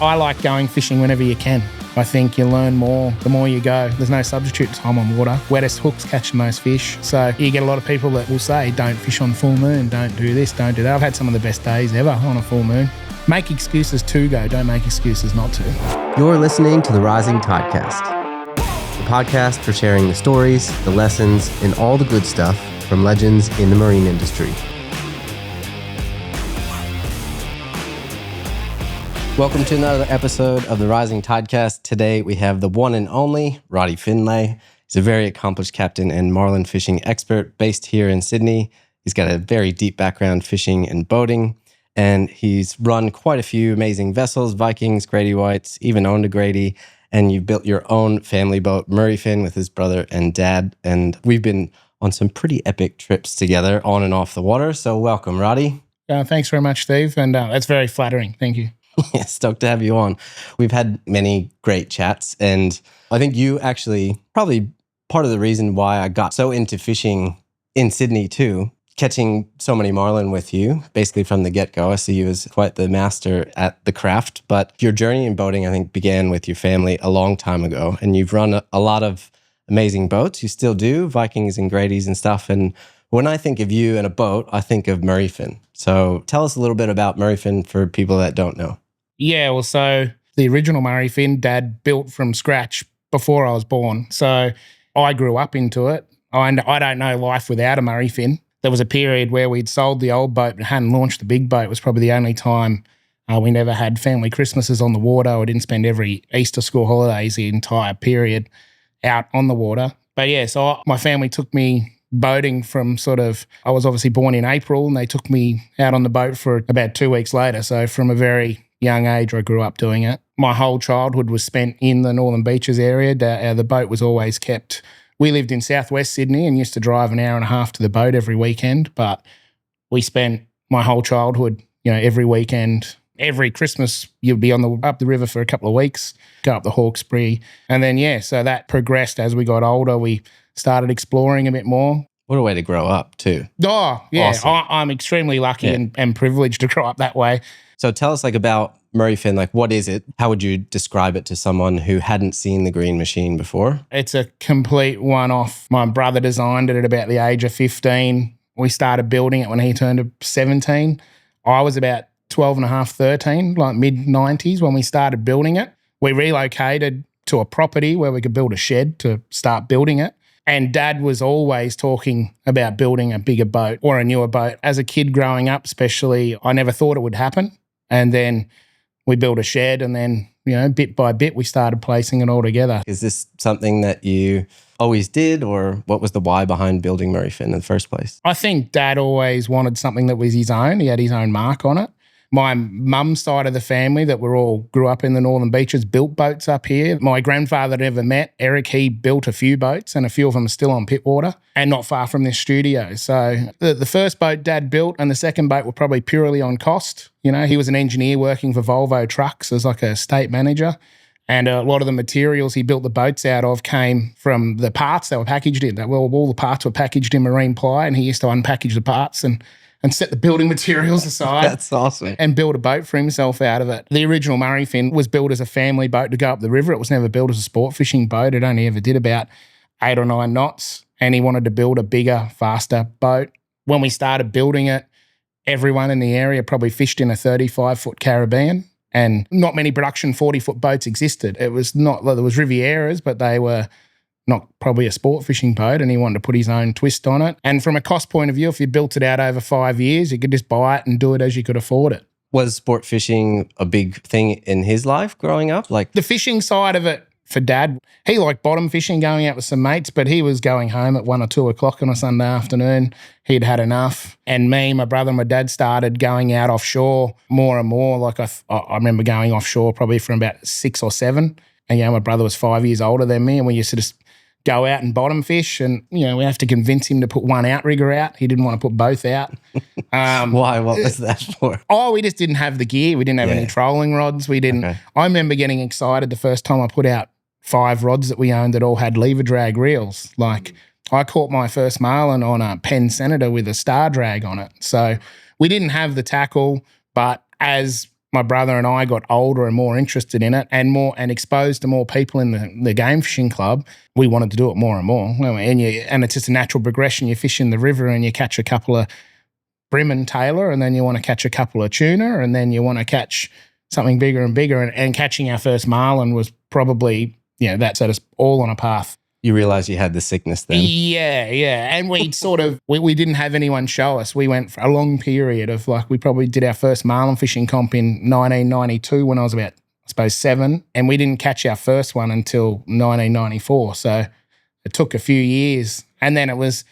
I like going fishing whenever you can. I think you learn more the more you go. There's no substitute time on water. Wettest hooks catching most fish. So you get a lot of people that will say, don't fish on full moon, don't do this, don't do that. I've had some of the best days ever on a full moon. Make excuses to go, don't make excuses not to. You're listening to the Rising Tidecast, the podcast for sharing the stories, the lessons, and all the good stuff from legends in the marine industry. Welcome to another episode of the Rising Tidecast. Today we have the one and only Roddy Findlay. He's a very accomplished captain and marlin fishing expert based here in Sydney. He's got a very deep background fishing and boating, and he's run quite a few amazing vessels, Vikings, Grady Whites, even owned a Grady, and you built your own family boat, Murrifin, with his brother and dad, and we've been on some pretty epic trips together on and off the water. So welcome, Roddy. Thanks very much, Steve, and that's very flattering. Thank you. Yeah, stoked to have you on. We've had many great chats, and I think you actually probably part of the reason why I got so into fishing in Sydney too, catching so many marlin with you, basically from the get-go. I see you as quite the master at the craft, but your journey in boating, I think, began with your family a long time ago, and you've run a lot of amazing boats. You still do, Vikings and Grady's and stuff, and when I think of you and a boat, I think of Murrifin. So tell us a little bit about Murrifin for people that don't know. Yeah, well, so the original Murrifin, Dad built from scratch before I was born. So I grew up into it. I don't know life without a Murrifin. There was a period where we'd sold the old boat and hadn't launched the big boat. It was probably the only time we never had family Christmases on the water. I didn't spend every Easter school holidays, the entire period, out on the water. But yeah, so my family took me boating from I was obviously born in April, and they took me out on the boat for about 2 weeks later. So from a very young age, I grew up doing it. My whole childhood was spent in the Northern Beaches area. The boat was always kept. We lived in southwest Sydney and used to drive an hour and a half to the boat every weekend, but we spent my whole childhood, every weekend. Every Christmas, you'd be up the river for a couple of weeks, go up the Hawkesbury. And then, so that progressed as we got older. We started exploring a bit more. What a way to grow up too. Oh, yeah. Awesome. I'm extremely lucky and privileged to grow up that way. So tell us about Murrifin, what is it? How would you describe it to someone who hadn't seen the green machine before? It's a complete one-off. My brother designed it at about the age of 15. We started building it when he turned 17. I was about 12 and a half, 13, mid-90s when we started building it. We relocated to a property where we could build a shed to start building it. And Dad was always talking about building a bigger boat or a newer boat. As a kid growing up especially, I never thought it would happen. And then we built a shed, and then, bit by bit, we started placing it all together. Is this something that you always did, or what was the why behind building Murrifin in the first place? I think Dad always wanted something that was his own. He had his own mark on it. My mum's side of the family that grew up in the Northern Beaches built boats up here. My grandfather never met, Eric, he built a few boats, and a few of them are still on Pittwater and not far from this studio. So the first boat Dad built and the second boat were probably purely on cost. He was an engineer working for Volvo Trucks as a state manager. And a lot of the materials he built the boats out of came from the parts they were packaged in. All the parts were packaged in marine ply, and he used to unpackage the parts and set the building materials aside. That's awesome. And build a boat for himself out of it. The original Murrifin was built as a family boat to go up the river. It was never built as a sport fishing boat. It only ever did about 8 or 9 knots. And he wanted to build a bigger, faster boat. When we started building it, everyone in the area probably fished in a 35-foot Caribbean. And not many production 40-foot boats existed. It was not, there was Rivieras, but they were not probably a sport fishing boat, and he wanted to put his own twist on it. And from a cost point of view, if you built it out over 5 years, you could just buy it and do it as you could afford it. Was sport fishing a big thing in his life growing up? The fishing side of it for Dad, he liked bottom fishing, going out with some mates, but he was going home at 1 or 2 o'clock on a Sunday afternoon. He'd had enough. And me, my brother and my dad started going out offshore more and more. I remember going offshore probably from about 6 or 7. And, my brother was 5 years older than me, and we used to just go out and bottom fish, and we have to convince him to put one outrigger out. He didn't want to put both out. Why? What was that for? We just didn't have the gear. We didn't have any trolling rods. We didn't. Okay. I remember getting excited the first time I put out 5 rods that we owned that all had lever drag reels. I caught my first marlin on a Penn Senator with a star drag on it. So we didn't have the tackle, but as my brother and I got older and more interested in it and exposed to more people in the game fishing club, we wanted to do it more and more. And it's just a natural progression. You fish in the river and you catch a couple of brim and tailor, and then you want to catch a couple of tuna, and then you want to catch something bigger and bigger. And catching our first marlin was probably, that set us all on a path. You realize you had the sickness then. Yeah. And we we didn't have anyone show us. We went for a long period of we probably did our first marlin fishing comp in 1992 when I was about, I suppose, 7. And we didn't catch our first one until 1994. So it took a few years. And then it was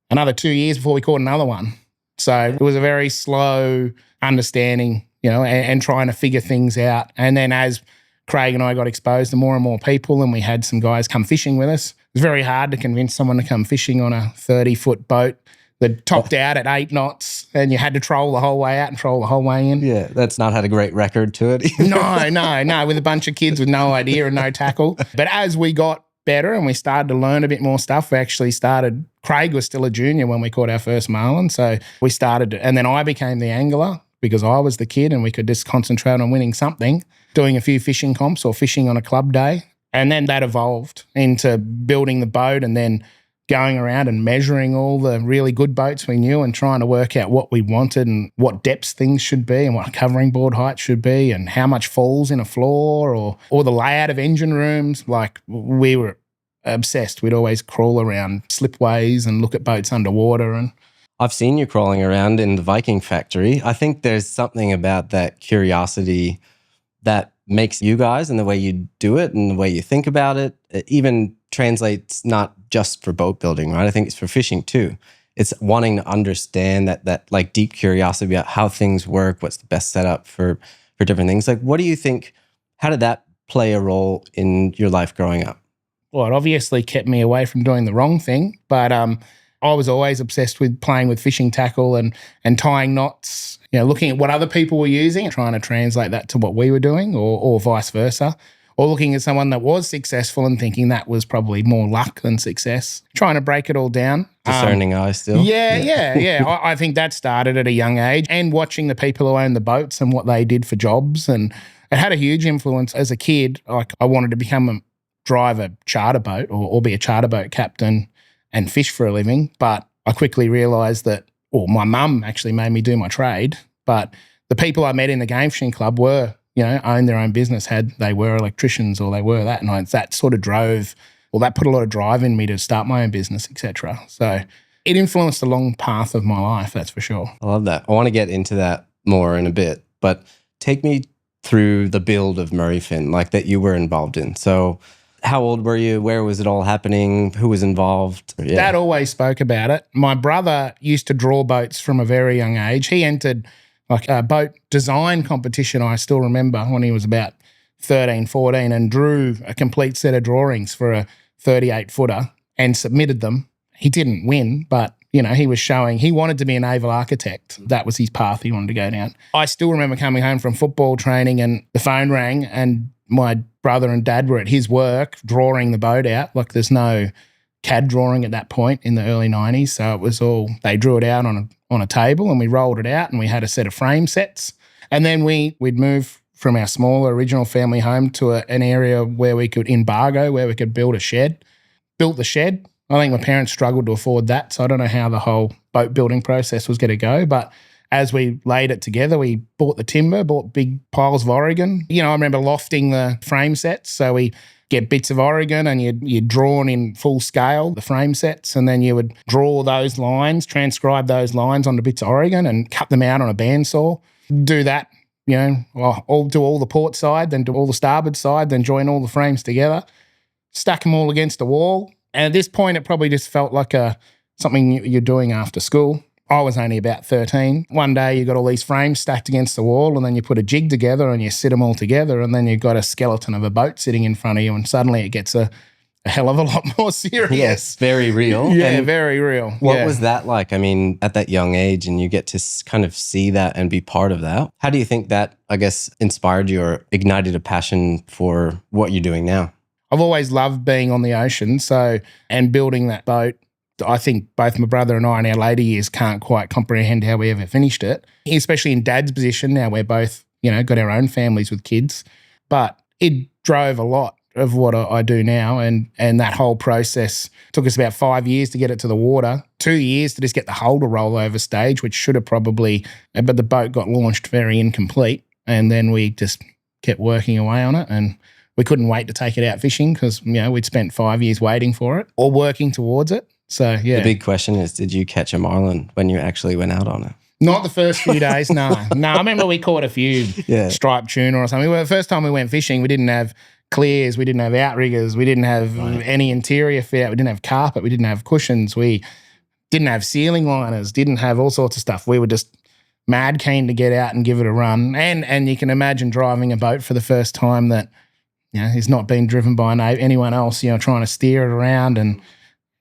another 2 years before we caught another one. So it was a very slow understanding, and trying to figure things out. And then as Craig and I got exposed to more and more people, and we had some guys come fishing with us, it was very hard to convince someone to come fishing on a 30-foot boat that topped out at 8 knots, and you had to troll the whole way out and troll the whole way in. Yeah, that's not had a great record to it. No, with a bunch of kids with no idea and no tackle. But as we got better and we started to learn a bit more stuff, we actually started, Craig was still a junior when we caught our first marlin, so we started, and then I became the angler because I was the kid and we could just concentrate on winning something, doing a few fishing comps or fishing on a club day. And then that evolved into building the boat and then going around and measuring all the really good boats we knew and trying to work out what we wanted and what depths things should be and what covering board height should be and how much falls in a floor or the layout of engine rooms. We were obsessed. We'd always crawl around slipways and look at boats underwater. And I've seen you crawling around in the Viking factory. I think there's something about that curiosity that makes you guys and the way you do it and the way you think about it. It even translates not just for boat building, right? I think it's for fishing too. It's wanting to understand that like deep curiosity about how things work, what's the best setup for different things. What do you think, how did that play a role in your life growing up? Well, it obviously kept me away from doing the wrong thing, but I was always obsessed with playing with fishing tackle and tying knots, looking at what other people were using and trying to translate that to what we were doing or vice versa, or looking at someone that was successful and thinking that was probably more luck than success, trying to break it all down. Discerning eye still. Yeah. I think that started at a young age, and watching the people who owned the boats and what they did for jobs. And it had a huge influence as a kid. I wanted to drive a charter boat or be a charter boat captain and fish for a living. But I quickly realised that, my mum actually made me do my trade, but the people I met in the game fishing club were, owned their own business, they were electricians or they were that. And that sort of that put a lot of drive in me to start my own business, etc. So it influenced a long path of my life, that's for sure. I love that. I want to get into that more in a bit, but take me through the build of Murrifin, that you were involved in. So how old were you? Where was it all happening? Who was involved? Yeah. Dad always spoke about it. My brother used to draw boats from a very young age. He entered a boat design competition, I still remember, when he was about 13, 14, and drew a complete set of drawings for a 38-footer and submitted them. He didn't win, but he was showing he wanted to be a naval architect. That was his path he wanted to go down. I still remember coming home from football training and the phone rang and my brother and dad were at his work drawing the boat out. There's no CAD drawing at that point in the early 90s. So it was all, they drew it out on a table and we rolled it out and we had a set of frame sets. And then we'd move from our smaller original family home to an area where we could build a shed. Built the shed. I think my parents struggled to afford that, so I don't know how the whole boat building process was going to go. But as we laid it together, we bought the timber, bought big piles of Oregon. I remember lofting the frame sets. So we get bits of Oregon and you'd drawn in full scale the frame sets, and then you would draw those lines, transcribe those lines onto bits of Oregon and cut them out on a bandsaw. Do that, do all the port side, then do all the starboard side, then join all the frames together, stack them all against the wall. And at this point, it probably just felt like something you're doing after school. I was only about 13. One day you got all these frames stacked against the wall and then you put a jig together and you sit them all together and then you've got a skeleton of a boat sitting in front of you and suddenly it gets a hell of a lot more serious. Yes, very real. Yeah, very real. What was that like? I mean, at that young age and you get to kind of see that and be part of that. How do you think that, I guess, inspired you or ignited a passion for what you're doing now? I've always loved being on the ocean, and building that boat. I think both my brother and I in our later years can't quite comprehend how we ever finished it, especially in Dad's position. Now we're both, got our own families with kids. But it drove a lot of what I do now, and that whole process took us about 5 years to get it to the water, 2 years to just get the hull to roll over stage, which should have probably, but the boat got launched very incomplete, and then we just kept working away on it, and we couldn't wait to take it out fishing because, we'd spent 5 years waiting for it or working towards it. So, yeah. The big question is, did you catch a marlin when you actually went out on it? Not the first few days, no. No, I remember we caught a few striped tuna or something. The first time we went fishing, we didn't have clears, we didn't have outriggers, we didn't have any interior fit out, we didn't have carpet, we didn't have cushions, we didn't have ceiling liners, didn't have all sorts of stuff. We were just mad keen to get out and give it a run. And you can imagine driving a boat for the first time that is not being driven by anyone else, trying to steer it around, and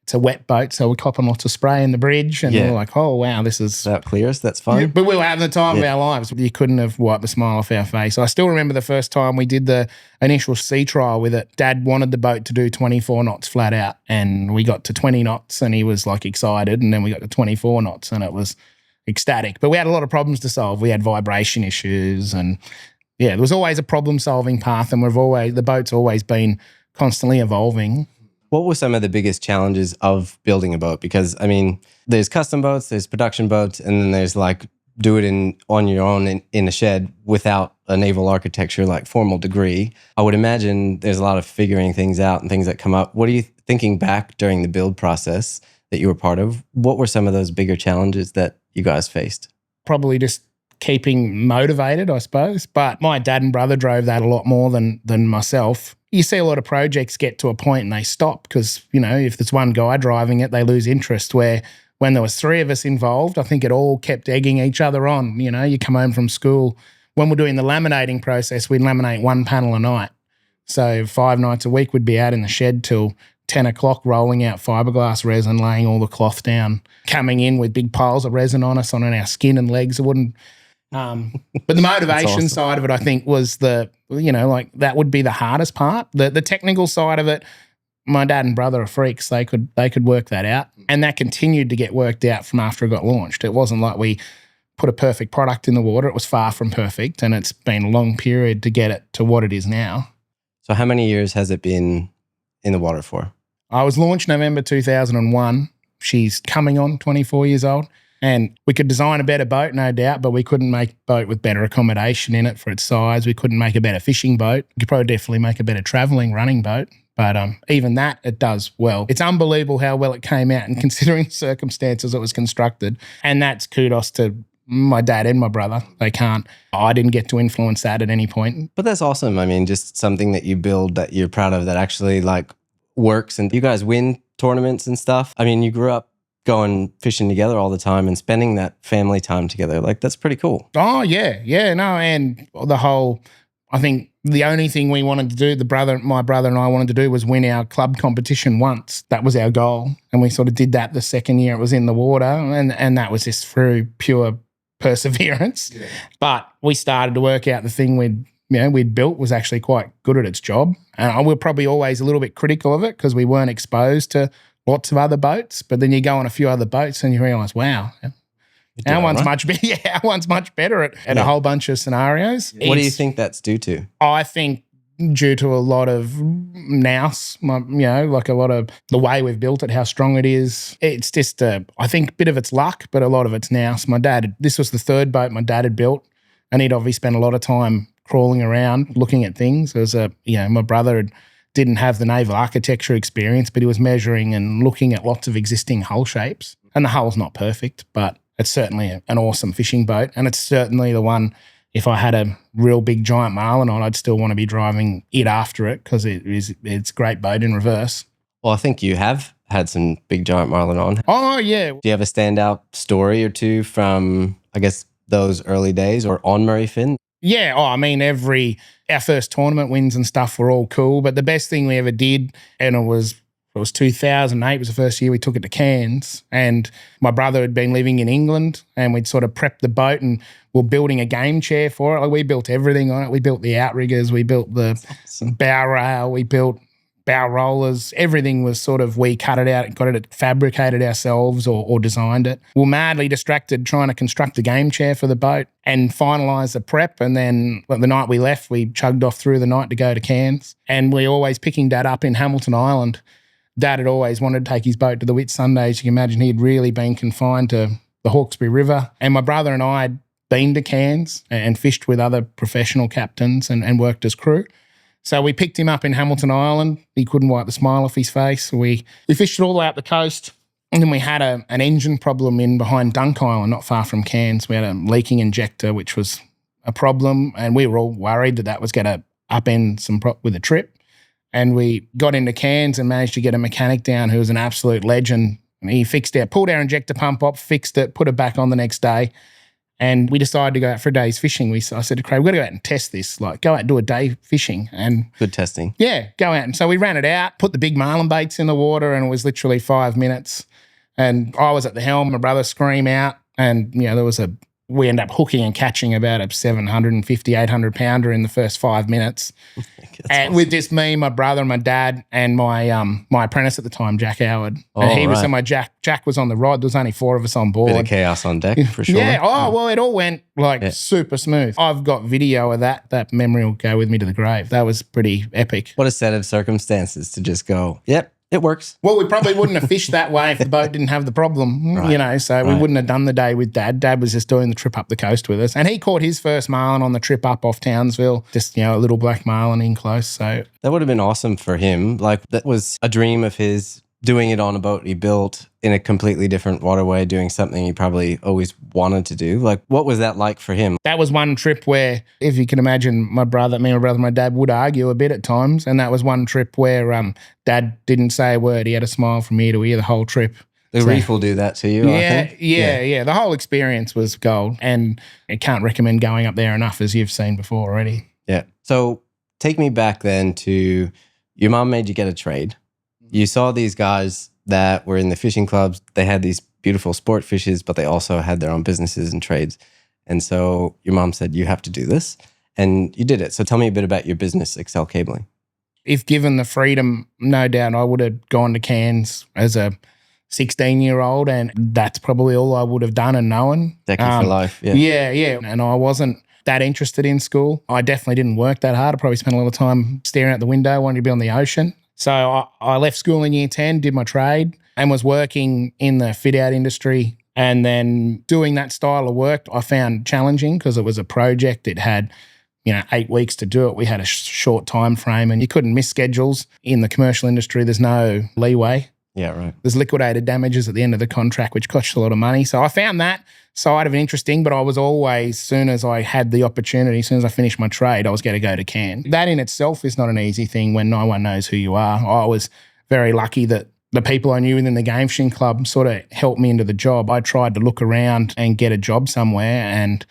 it's a wet boat, so we're copping lots of spray in the bridge, and we're like, oh, wow, this is... That clears, that's fine. But we were having the time of our lives. You couldn't have wiped a smile off our face. I still remember the first time we did the initial sea trial with it. Dad wanted the boat to do 24 knots flat out, and we got to 20 knots, and he was excited, and then we got to 24 knots, and it was ecstatic. But we had a lot of problems to solve. We had vibration issues, and there was always a problem-solving path, and the boat's always been constantly evolving. What were some of the biggest challenges of building a boat? Because, there's custom boats, there's production boats, and then there's do it on your own in a shed without a naval architecture formal degree. I would imagine there's a lot of figuring things out and things that come up. What are you thinking back during the build process that you were part of? What were some of those bigger challenges that you guys faced? Probably just keeping motivated, I suppose. But my dad and brother drove that a lot more than myself. You see a lot of projects get to a point and they stop because, if there's one guy driving it, they lose interest, where when there was three of us involved, I think it all kept egging each other on. You come home from school. When we're doing the laminating process, we'd laminate one panel a night. So 5 nights a week we'd be out in the shed till 10 o'clock rolling out fiberglass resin, laying all the cloth down, coming in with big piles of resin on us on our skin and legs. It wouldn't... but the motivation side of it, I think, was that would be the hardest part. The technical side of it, my dad and brother are freaks. They could work that out, and that continued to get worked out from after it got launched. It wasn't like we put a perfect product in the water. It was far from perfect, and it's been a long period to get it to what it is now. So how many years has it been in the water for? I was launched November 2001. She's coming on 24 years old. And we could design a better boat, no doubt, but we couldn't make a boat with better accommodation in it for its size. We couldn't make a better fishing boat. We could probably definitely make a better travelling running boat. But even that, it does well. It's unbelievable how well it came out, and considering the circumstances it was constructed. And that's kudos to my dad and my brother. I didn't get to influence that at any point. But that's awesome. Just something that you build that you're proud of that actually works. And you guys win tournaments and stuff. You grew up going fishing together all the time and spending that family time together. That's pretty cool. Oh, yeah. Yeah, no. And I think the only thing we wanted to do, my brother and I wanted to do, was win our club competition once. That was our goal. And we sort of did that the second year it was in the water. And that was just through pure perseverance. Yeah. But we started to work out the thing we'd built was actually quite good at its job. And we were probably always a little bit critical of it because we weren't exposed to lots of other boats, but then you go on a few other boats and you realise, wow, our one's much better. Yeah, our one's much better at a whole bunch of scenarios. What do you think that's due to? I think due to a lot of nous, a lot of the way we've built it, how strong it is. It's just, I think, a bit of it's luck, but a lot of it's nous. This was the third boat my dad had built, and he'd obviously spent a lot of time crawling around looking at things. My brother didn't have the naval architecture experience, but he was measuring and looking at lots of existing hull shapes. And the hull's not perfect, but it's certainly an awesome fishing boat. And it's certainly the one, if I had a real big giant Marlin on, I'd still want to be driving it after it because it's a great boat in reverse. Well, I think you have had some big giant Marlin on. Oh, yeah. Do you have a standout story or two from, those early days or on Murrifin? Yeah, our first tournament wins and stuff were all cool, but the best thing we ever did, and it was 2008, was the first year we took it to Cairns, and my brother had been living in England, and we'd sort of prepped the boat and we're building a game chair for it. We built everything on it. We built the outriggers, we built the bow rail, we built bow rollers, everything was sort of, we cut it out, got it fabricated ourselves or designed it. We were madly distracted trying to construct the game chair for the boat and finalise the prep. And then the night we left, we chugged off through the night to go to Cairns. And we always picking Dad up in Hamilton Island. Dad had always wanted to take his boat to the Whitsundays. You can imagine he'd really been confined to the Hawkesbury River. And my brother and I had been to Cairns and fished with other professional captains and worked as crew. So we picked him up in Hamilton Island. He couldn't wipe the smile off his face. We fished it all the way up the coast, and then we had an engine problem in behind Dunk Island, not far from Cairns. We had a leaking injector, which was a problem, and we were all worried that was going to upend with a trip. And we got into Cairns and managed to get a mechanic down who was an absolute legend. And he pulled our injector pump off, fixed it, put it back on the next day. And we decided to go out for a day's fishing. I said to Craig, we've got to go out and test this. Like, go out and do a day fishing. And good testing. Yeah, go out. And so we ran it out, put the big marlin baits in the water, and it was literally 5 minutes. And I was at the helm, my brother scream out. And, we ended up hooking and catching about a 750, 800 pounder in the first 5 minutes. And awesome. With just me, my brother, and my dad, and my apprentice at the time, Jack Howard. And he was so Jack was on the rod. There was only 4 of us on board. Bit of chaos on deck for sure. Yeah. Well, it all went super smooth. I've got video of that. That memory will go with me to the grave. That was pretty epic. What a set of circumstances to just go, yep. It works. Well, we probably wouldn't have fished that way if the boat didn't have the problem, we wouldn't have done the day with Dad. Dad was just doing the trip up the coast with us. And he caught his first marlin on the trip up off Townsville, just, a little black marlin in close. So that would have been awesome for him. Like, that was a dream of his, doing it on a boat he built in a completely different waterway, doing something he probably always wanted to do. Like, what was that like for him? That was one trip where, if you can imagine, my brother, my dad would argue a bit at times. And that was one trip where Dad didn't say a word. He had a smile from ear to ear the whole trip. The reef will do that to you, I think. Yeah. The whole experience was gold. And I can't recommend going up there enough, as you've seen before already. Yeah. So take me back then to, your mom made you get a trade. You saw these guys that were in the fishing clubs. They had these beautiful sport fishes, but they also had their own businesses and trades. And so your mom said, you have to do this. And you did it. So tell me a bit about your business, Excel Cabling. If given the freedom, no doubt I would have gone to Cairns as a 16-year-old, and that's probably all I would have done and known. Decky for life. Yeah. And I wasn't that interested in school. I definitely didn't work that hard. I probably spent a lot of time staring out the window, wanting to be on the ocean. So I left school in year 10, did my trade, and was working in the fit-out industry. And then doing that style of work I found challenging because it was a project. It had 8 weeks to do it. We had a short time frame, and you couldn't miss schedules. In the commercial industry, there's no leeway. Yeah, right. There's liquidated damages at the end of the contract, which costs a lot of money. So I found that side of it interesting, but I was always, soon as I had the opportunity, as soon as I finished my trade, I was going to go to Cairns. That in itself is not an easy thing when no one knows who you are. I was very lucky that the people I knew within the game fishing club sort of helped me into the job. I tried to look around and get a job somewhere, and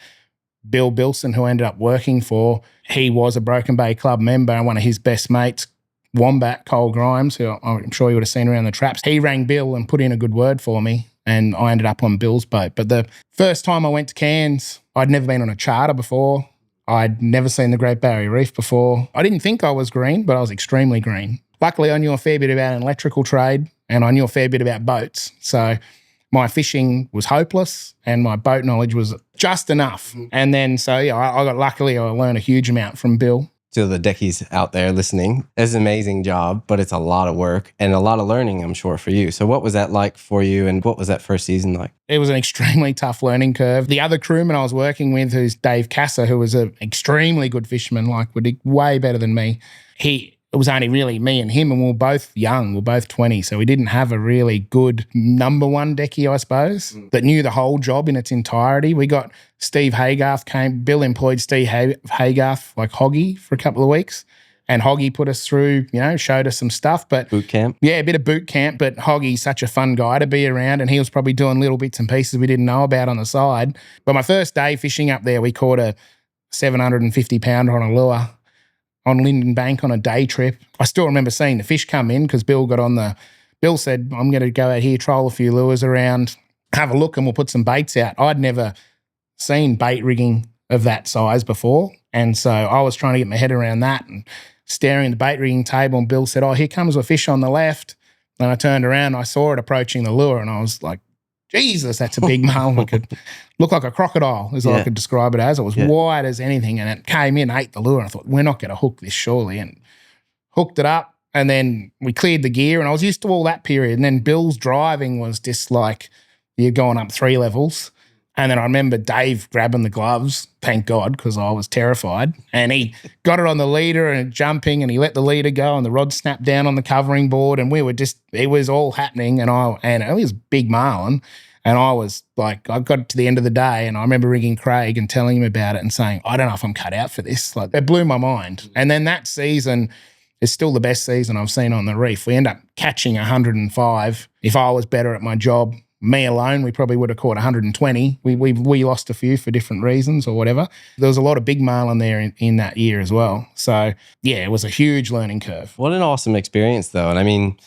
Bill Bilson, who I ended up working for, he was a Broken Bay Club member, and one of his best mates, Wombat, Cole Grimes, who I'm sure you would have seen around the traps, he rang Bill and put in a good word for me, and I ended up on Bill's boat. But the first time I went to Cairns, I'd never been on a charter before. I'd never seen the Great Barrier Reef before. I didn't think I was green, but I was extremely green. Luckily, I knew a fair bit about an electrical trade, and I knew a fair bit about boats. So my fishing was hopeless, and my boat knowledge was just enough. And then, I learned a huge amount from Bill. To the deckies out there listening, it's an amazing job, but it's a lot of work and a lot of learning, I'm sure, for you. So what was that like for you, and what was that first season like? It was an extremely tough learning curve. The other crewman I was working with, who's Dave Kasser, who was an extremely good fisherman, way better than me. It was only really me and him, and we were both young. We were both 20, so we didn't have a really good number one decky, I suppose, that knew the whole job in its entirety. We got Steve Haygarth Bill employed Steve Haygarth, like Hoggy, for a couple of weeks, and Hoggy put us through, showed us some stuff. But boot camp? Yeah, a bit of boot camp, but Hoggy's such a fun guy to be around, and he was probably doing little bits and pieces we didn't know about on the side. But my first day fishing up there, we caught a 750 pounder on a lure on Linden Bank on a day trip. I still remember seeing the fish come in because Bill said, I'm going to go out here, troll a few lures around, have a look, and we'll put some baits out. I'd never seen bait rigging of that size before. And so I was trying to get my head around that. And staring at the bait rigging table, and Bill said, "Oh, here comes a fish on the left." And I turned around, and I saw it approaching the lure, and I was like, Jesus, that's a big marlin. It could look like a crocodile, is all I could describe it as. It was wide as anything, and it came in, ate the lure, and I thought, we're not going to hook this surely, and hooked it up, and then we cleared the gear, and I was used to all that period, and then Bill's driving was just like you're going up 3 levels. And then I remember Dave grabbing the gloves, thank God, because I was terrified. And he got it on the leader and jumping, and he let the leader go, and the rod snapped down on the covering board, and we were just, it was all happening. And it was big marlin. And I was like, I got to the end of the day, and I remember ringing Craig and telling him about it and saying, I don't know if I'm cut out for this. Like, it blew my mind. And then that season is still the best season I've seen on the reef. We end up catching 105. If I was better at my job, me alone, we probably would have caught 120. We lost a few for different reasons or whatever. There was a lot of big marlin there in that year as well. So, yeah, it was a huge learning curve. What an awesome experience, though. And I mean,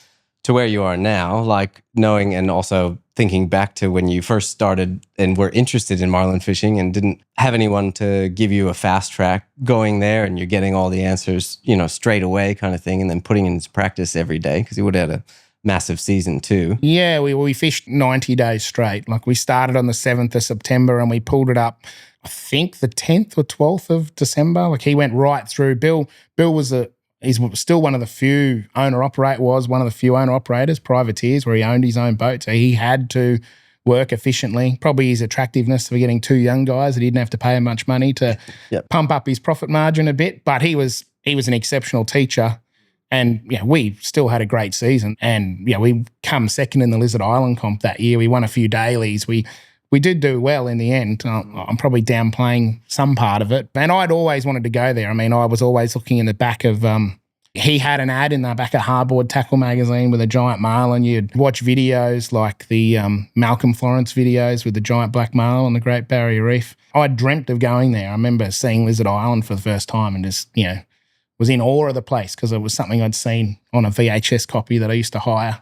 to where you are now, like knowing and also thinking back to when you first started and were interested in marlin fishing and didn't have anyone to give you a fast track, going there and you're getting all the answers, straight away kind of thing, and then putting it into practice every day, because you would have had a massive season too. Yeah, we fished 90 days straight. Like, we started on the 7th of September and we pulled it up, I think the 10th or 12th of December. Like, he went right through. Bill was he's still one of the few owner-operators, privateers, where he owned his own boat. So he had to work efficiently. Probably his attractiveness for getting 2 young guys that he didn't have to pay him much money to pump up his profit margin a bit. But he was an exceptional teacher. And we still had a great season. And we come second in the Lizard Island comp that year. We won a few dailies. We did do well in the end. I'm probably downplaying some part of it. And I'd always wanted to go there. I mean, I was always looking in the back of he had an ad in the back of Hardboard Tackle magazine with a giant marlin. You'd watch videos like the Malcolm Florence videos with the giant black marlin on the Great Barrier Reef. I dreamt of going there. I remember seeing Lizard Island for the first time and just, was in awe of the place because it was something I'd seen on a VHS copy that I used to hire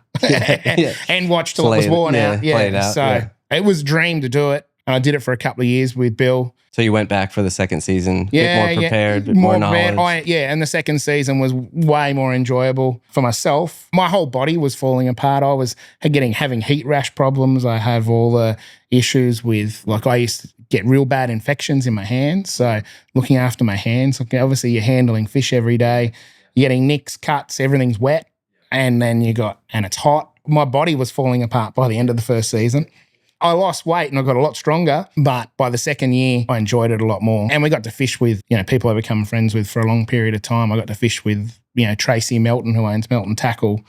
and watch till it was worn out. It was a dream to do it. And I did it for a couple of years with Bill. So you went back for the second season, bit more prepared, bit more knowledge. And the second season was way more enjoyable for myself. My whole body was falling apart. I was having heat rash problems. I have all the issues with, like, I used to get real bad infections in my hands. So looking after my hands, obviously you're handling fish every day. You're getting nicks, cuts, everything's wet. And then and it's hot. My body was falling apart by the end of the first season. I lost weight and I got a lot stronger, but by the second year, I enjoyed it a lot more. And we got to fish with, people I become friends with for a long period of time. I got to fish with, Tracy Melton, who owns Melton Tackle.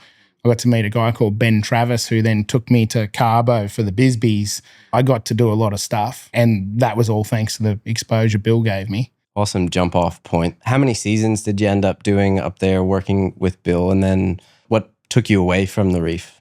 I got to meet a guy called Ben Travis, who then took me to Carbo for the Bisbees. I got to do a lot of stuff, and that was all thanks to the exposure Bill gave me. Awesome jump off point. How many seasons did you end up doing up there working with Bill? And then what took you away from the reef?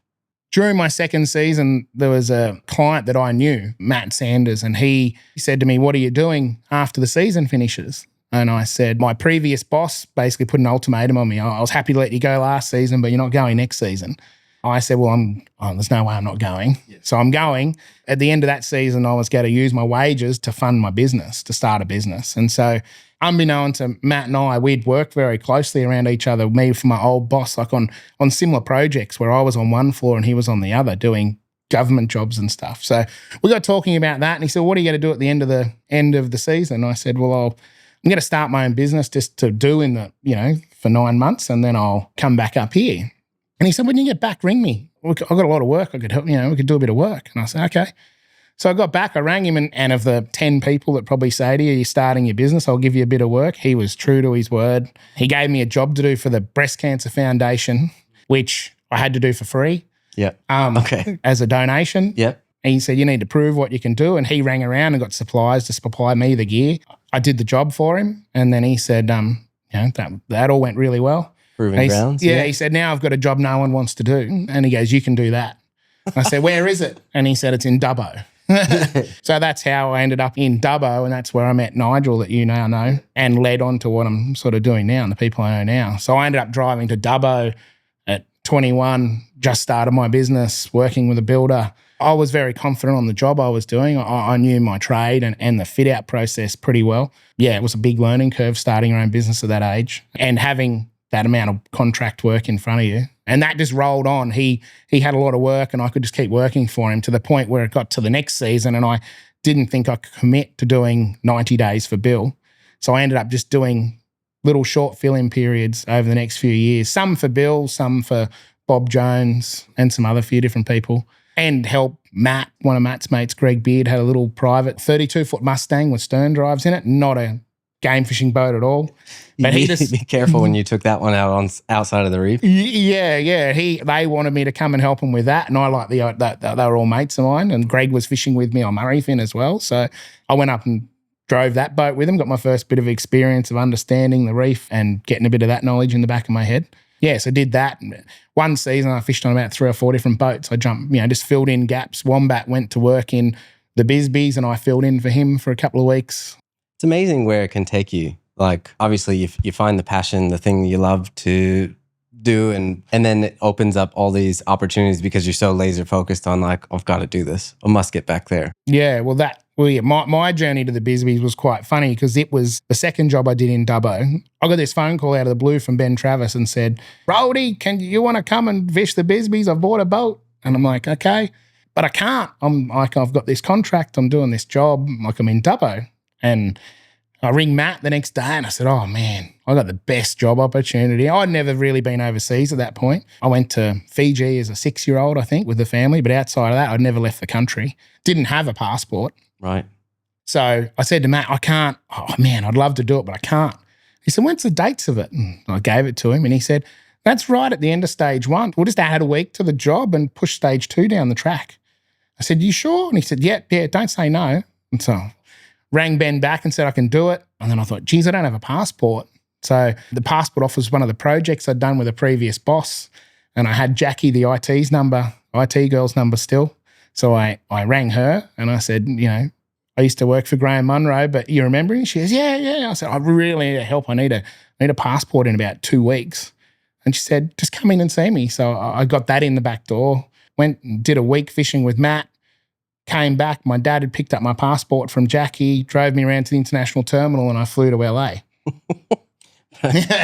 During my second season, there was a client that I knew, Matt Sanders, and he said to me, "What are you doing after the season finishes?" And I said, my previous boss basically put an ultimatum on me. I was happy to let you go last season, but you're not going next season. I said, well, there's no way I'm not going. Yeah. So I'm going. At the end of that season, I was going to use my wages to fund my business, to start a business. And so unbeknown to Matt and I, we'd work very closely around each other, me for my old boss, like on similar projects where I was on one floor and he was on the other doing government jobs and stuff. So we got talking about that, and he said, what are you going to do at the end of the season? And I said, well, I'm going to start my own business just to do for 9 months, and then I'll come back up here. And he said, when you get back, ring me. I've got a lot of work. I could help, we could do a bit of work. And I said, okay. So I got back, I rang him, and of the 10 people that probably say to you, you're starting your business, I'll give you a bit of work. He was true to his word. He gave me a job to do for the Breast Cancer Foundation, which I had to do for free. Yeah. As a donation. Yeah. And he said, you need to prove what you can do. And he rang around and got suppliers to supply me the gear. I did the job for him. And then he said, that all went really well. Proving grounds. Yeah, he said, now I've got a job no one wants to do. And he goes, you can do that. I said, where is it? And he said, it's in Dubbo. So that's how I ended up in Dubbo, and that's where I met Nigel, that you now know, and led on to what I'm sort of doing now and the people I know now. So I ended up driving to Dubbo at 21, just started my business, working with a builder. I was very confident on the job I was doing. I knew my trade and the fit-out process pretty well. Yeah, it was a big learning curve starting your own business at that age. And having that amount of contract work in front of you. And that just rolled on. He had a lot of work and I could just keep working for him to the point where it got to the next season and I didn't think I could commit to doing 90 days for Bill. So I ended up just doing little short fill-in periods over the next few years, some for Bill, some for Bob Jones and some other few different people, and help Matt, one of Matt's mates, Greg Beard, had a little private 32-foot Mustang with stern drives in it, not a game fishing boat at all. But he just be careful when you took that one out on outside of the reef. Yeah. They wanted me to come and help him with that, and I like that they were all mates of mine. And Greg was fishing with me on Murrifin as well, so I went up and drove that boat with him. Got my first bit of experience of understanding the reef and getting a bit of that knowledge in the back of my head. Yeah, so I did that. One season I fished on about 3 or 4 different boats. I jumped, just filled in gaps. Wombat went to work in the Bisbees and I filled in for him for a couple of weeks. It's amazing where it can take you. Like, obviously, if you find the passion, the thing you love to do, and then it opens up all these opportunities because you're so laser focused on like, I've got to do this. I must get back there. Yeah, my journey to the Bisbees was quite funny because it was the second job I did in Dubbo. I got this phone call out of the blue from Ben Travis and said, Roddy, you want to come and fish the Bisbees? I've bought a boat. And I'm like, okay, but I can't. I've got this contract. I'm doing this job. Like, I'm in Dubbo. And I ring Matt the next day and I said, oh man, I got the best job opportunity. I'd never really been overseas at that point. I went to Fiji as a 6-year-old, I think, with the family. But outside of that, I'd never left the country. Didn't have a passport. Right. So I said to Matt, I can't. Oh man, I'd love to do it, but I can't. He said, when's the dates of it? And I gave it to him and he said, that's right at the end of stage 1. We'll just add a week to the job and push stage 2 down the track. I said, you sure? And he said, yeah, don't say no. And so rang Ben back and said I can do it. And then I thought, geez, I don't have a passport. So the passport office was one of the projects I'd done with a previous boss. And I had Jackie, the IT girl's number still. So I rang her and I said, I used to work for Graham Munro, but you remember me? She goes, yeah. I said, I really need help. I need a passport in about 2 weeks. And she said, just come in and see me. So I got that in the back door, went and did a week fishing with Matt. Came back, my dad had picked up my passport from Jackie, drove me around to the international terminal and I flew to LA.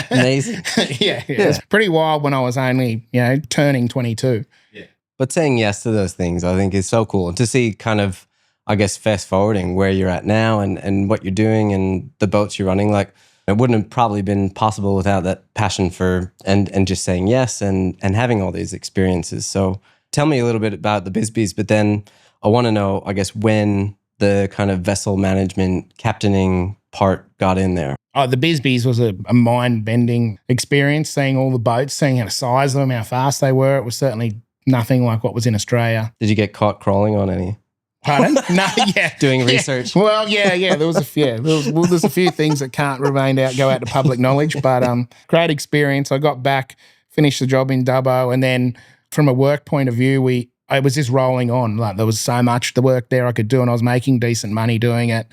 Amazing. Yeah. It was pretty wild when I was only, turning 22. Yeah. But saying yes to those things, I think is so cool. And to see kind of, I guess, fast forwarding where you're at now and what you're doing and the boats you're running, like it wouldn't have probably been possible without that passion for and just saying yes and having all these experiences. So tell me a little bit about the Bisbees, but then I want to know, I guess, when the kind of vessel management, captaining part got in there. Oh, the Bisbees was a mind-bending experience, seeing all the boats, seeing how the size of them, how fast they were. It was certainly nothing like what was in Australia. Did you get caught crawling on any? Pardon? No, yeah. Doing research? Yeah. Well, yeah. There was a few. There's a few things that can't go out to public knowledge, but great experience. I got back, finished the job in Dubbo, and then from a work point of view, it was just rolling on. Like, there was so much the work there I could do, and I was making decent money doing it.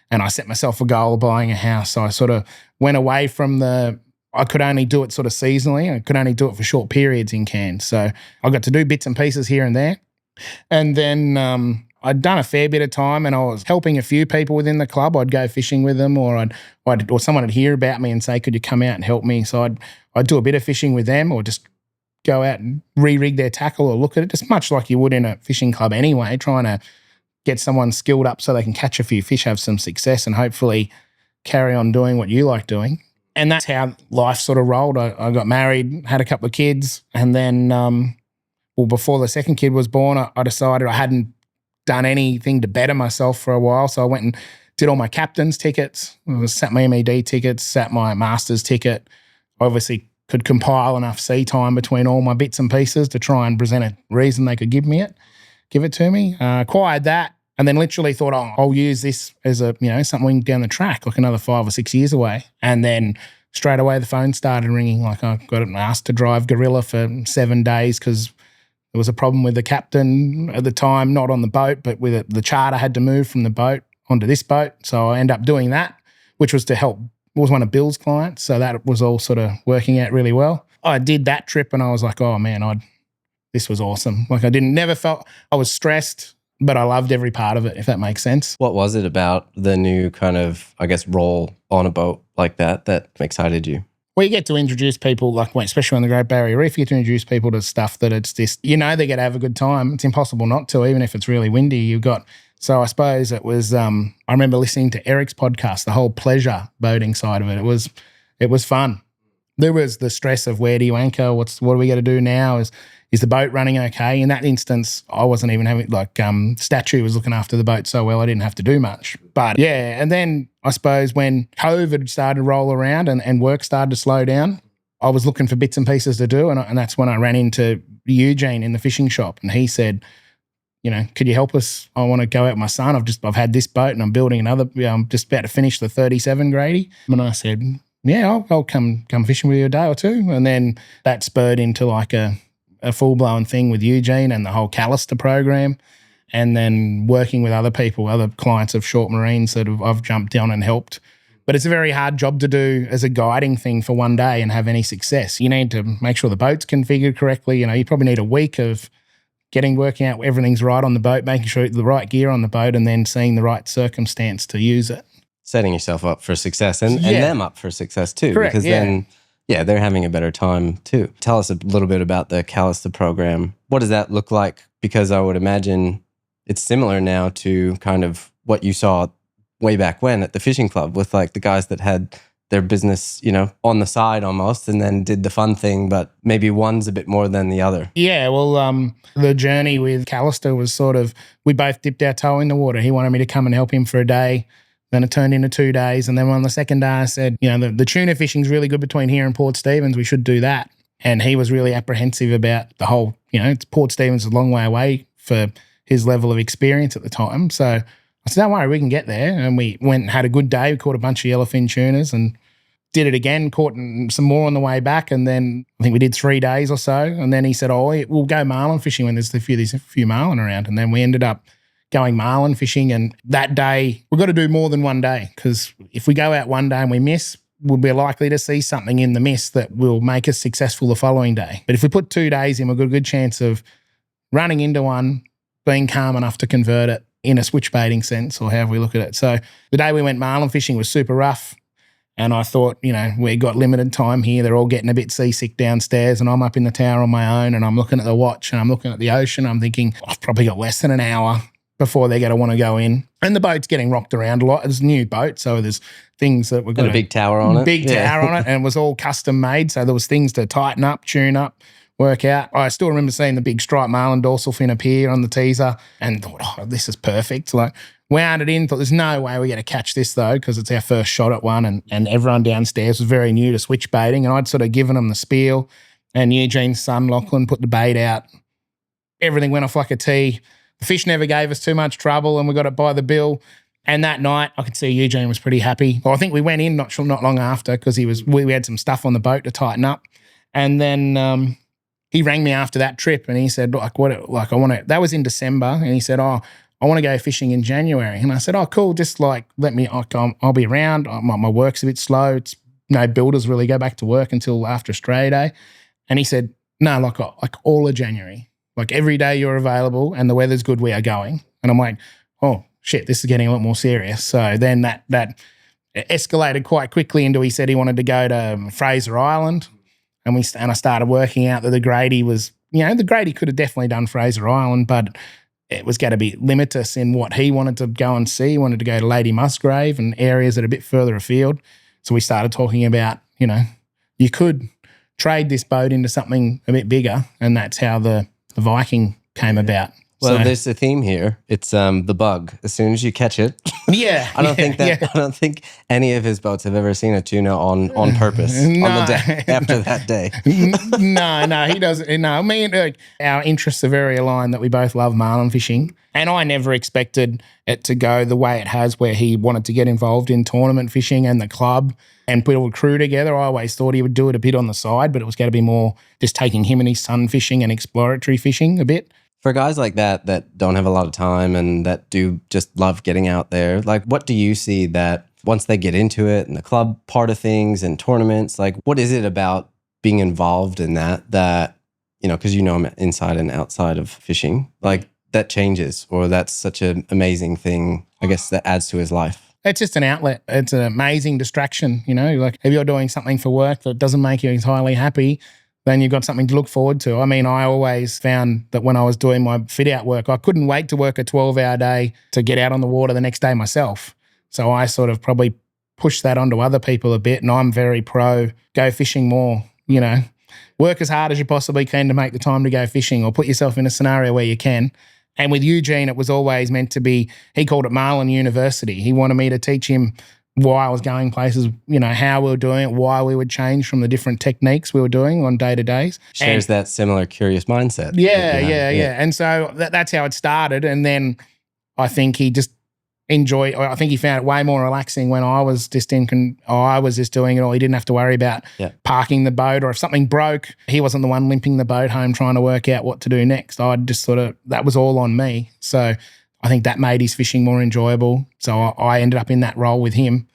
And I set myself a goal of buying a house. So I sort of went away from I could only do it sort of seasonally. I could only do it for short periods in Cairns. So I got to do bits and pieces here and there. And then I'd done a fair bit of time and I was helping a few people within the club. I'd go fishing with them or someone would hear about me and say, could you come out and help me? So I'd do a bit of fishing with them or just go out and re-rig their tackle or look at it, just much like you would in a fishing club anyway, trying to get someone skilled up so they can catch a few fish, have some success and hopefully carry on doing what you like doing. And that's how life sort of rolled. I got married, had a couple of kids, and then, before the second kid was born, I decided I hadn't done anything to better myself for a while. So I went and did all my captain's tickets, sat my MED tickets, sat my master's ticket, obviously could compile enough sea time between all my bits and pieces to try and present a reason they could give it to me. Acquired that and then literally thought, I'll use this as something down the track, like another 5 or 6 years away. And then straight away the phone started ringing. Like I got asked to drive Gorilla for 7 days because there was a problem with the captain at the time, not on the boat, but with it, the charter had to move from the boat onto this boat. So I ended up doing that, which was to help. It was one of Bill's clients, so that was all sort of working out really well. I did that trip and I was like, oh man, this was awesome. Like never felt, I was stressed, but I loved every part of it, if that makes sense. What was it about the new kind of, I guess, role on a boat like that excited you? Well, you get to introduce people, like especially on the Great Barrier Reef, you get to introduce people to stuff that it's just, they're going to have a good time. It's impossible not to, even if it's really windy. So I suppose it was, I remember listening to Eric's podcast, the whole pleasure boating side of it. It was fun. There was the stress of where do you anchor? What are we going to do now? Is the boat running okay? In that instance, I wasn't even having, Statue was looking after the boat so well, I didn't have to do much. But yeah, and then I suppose when COVID started to roll around and work started to slow down, I was looking for bits and pieces to do. And that's when I ran into Eugene in the fishing shop. And he said, could you help us? I want to go out with my son. I've had this boat and I'm building another. I'm just about to finish the 37 Grady. And I said, yeah, I'll come fishing with you a day or two. And then that spurred into like a full-blown thing with Eugene and the whole Callister program, and then working with other people, other clients of Short Marines that I've jumped on and helped. But it's a very hard job to do as a guiding thing for one day and have any success. You need to make sure the boat's configured correctly. You probably need a week of working out everything's right on the boat, making sure the right gear on the boat, and then seeing the right circumstance to use it. Setting yourself up for success and them up for success too. Correct, because then they're having a better time too. Tell us a little bit about the Callister program. What does that look like? Because I would imagine it's similar now to kind of what you saw way back when at the fishing club with like the guys that had their business, on the side almost, and then did the fun thing, but maybe one's a bit more than the other. Yeah, well, the journey with Callister was sort of, we both dipped our toe in the water. He wanted me to come and help him for a day. Then it turned into 2 days. And then on the second day, I said, the tuna fishing's really good between here and Port Stephens. We should do that. And he was really apprehensive about the whole, Port Stephens is a long way away for his level of experience at the time. So I said, don't worry, we can get there. And we went and had a good day. We caught a bunch of yellowfin tunas and did it again, caught some more on the way back. And then I think we did 3 days or so. And then he said, we'll go marlin fishing when there's a few marlin around. And then we ended up going marlin fishing, and that day we've got to do more than one day, because if we go out one day and we miss, we'll be likely to see something in the miss that will make us successful the following day. But if we put 2 days in, we've got a good chance of running into one, being calm enough to convert it in a switch baiting sense, or however we look at it. So the day we went marlin fishing was super rough, and I thought, we got limited time here. They're all getting a bit seasick downstairs, and I'm up in the tower on my own, and I'm looking at the watch and I'm looking at the ocean. I'm thinking, I've probably got less than an hour before they're going to want to go in. And the boat's getting rocked around a lot. It's a new boat, so there's things that we've got. A big tower on it. Big tower on it, and it was all custom made, so there was things to tighten up, tune up, work out. I still remember seeing the big striped marlin dorsal fin appear on the teaser and thought, this is perfect. Like, wound it in, thought there's no way we're going to catch this though, because it's our first shot at one, and everyone downstairs was very new to switch baiting, and I'd sort of given them the spiel, and Eugene's son, Lachlan, put the bait out. Everything went off like a tee. The fish never gave us too much trouble, and we got it by the bill. And that night, I could see Eugene was pretty happy. Well, I think we went in not long after, because we had some stuff on the boat to tighten up. And then he rang me after that trip, and he said, that was in December, and he said, I want to go fishing in January. And I said, cool, just let me, I'll be around. My work's a bit slow. It's no builders really go back to work until after Australia Day. And he said, no, like all of January. Like every day you're available and the weather's good, we are going. And I'm like, oh, shit, this is getting a lot more serious. So then that escalated quite quickly into, he said he wanted to go to Fraser Island. And I started working out that the Grady was, the Grady could have definitely done Fraser Island, but it was going to be limitless in what he wanted to go and see. He wanted to go to Lady Musgrave and areas that are a bit further afield. So we started talking about, you could trade this boat into something a bit bigger, and that's how the Viking came about. Well, there's a theme here. It's the bug. As soon as you catch it, I don't think any of his boats have ever seen a tuna on purpose on the deck after that day. No, he doesn't. No, I mean, our interests are very aligned. That we both love marlin fishing, and I never expected it to go the way it has, where he wanted to get involved in tournament fishing and the club and put a crew together. I always thought he would do it a bit on the side, but it was going to be more just taking him and his son fishing and exploratory fishing a bit. For guys like that don't have a lot of time and that do just love getting out there, like what do you see that once they get into it and the club part of things and tournaments, like what is it about being involved in that, because I'm inside and outside of fishing, like that changes, or that's such an amazing thing, I guess, that adds to his life? It's just an outlet. It's an amazing distraction, like if you're doing something for work that doesn't make you entirely happy, then you've got something to look forward to. I mean, I always found that when I was doing my fit out work, I couldn't wait to work a 12-hour day to get out on the water the next day myself. So I sort of probably pushed that onto other people a bit, and I'm very pro go fishing more, Work as hard as you possibly can to make the time to go fishing, or put yourself in a scenario where you can. And with Eugene, it was always meant to be, he called it Marlin University. He wanted me to teach him why I was going places, how we were doing it, why we would change from the different techniques we were doing on day-to-days. Shares that similar curious mindset. Yeah. And so that's how it started. And then I think he just I think he found it way more relaxing when I was just doing it all. He didn't have to worry about parking the boat, or if something broke, he wasn't the one limping the boat home trying to work out what to do next. I'd just that was all on me. So I think that made his fishing more enjoyable. So I ended up in that role with him,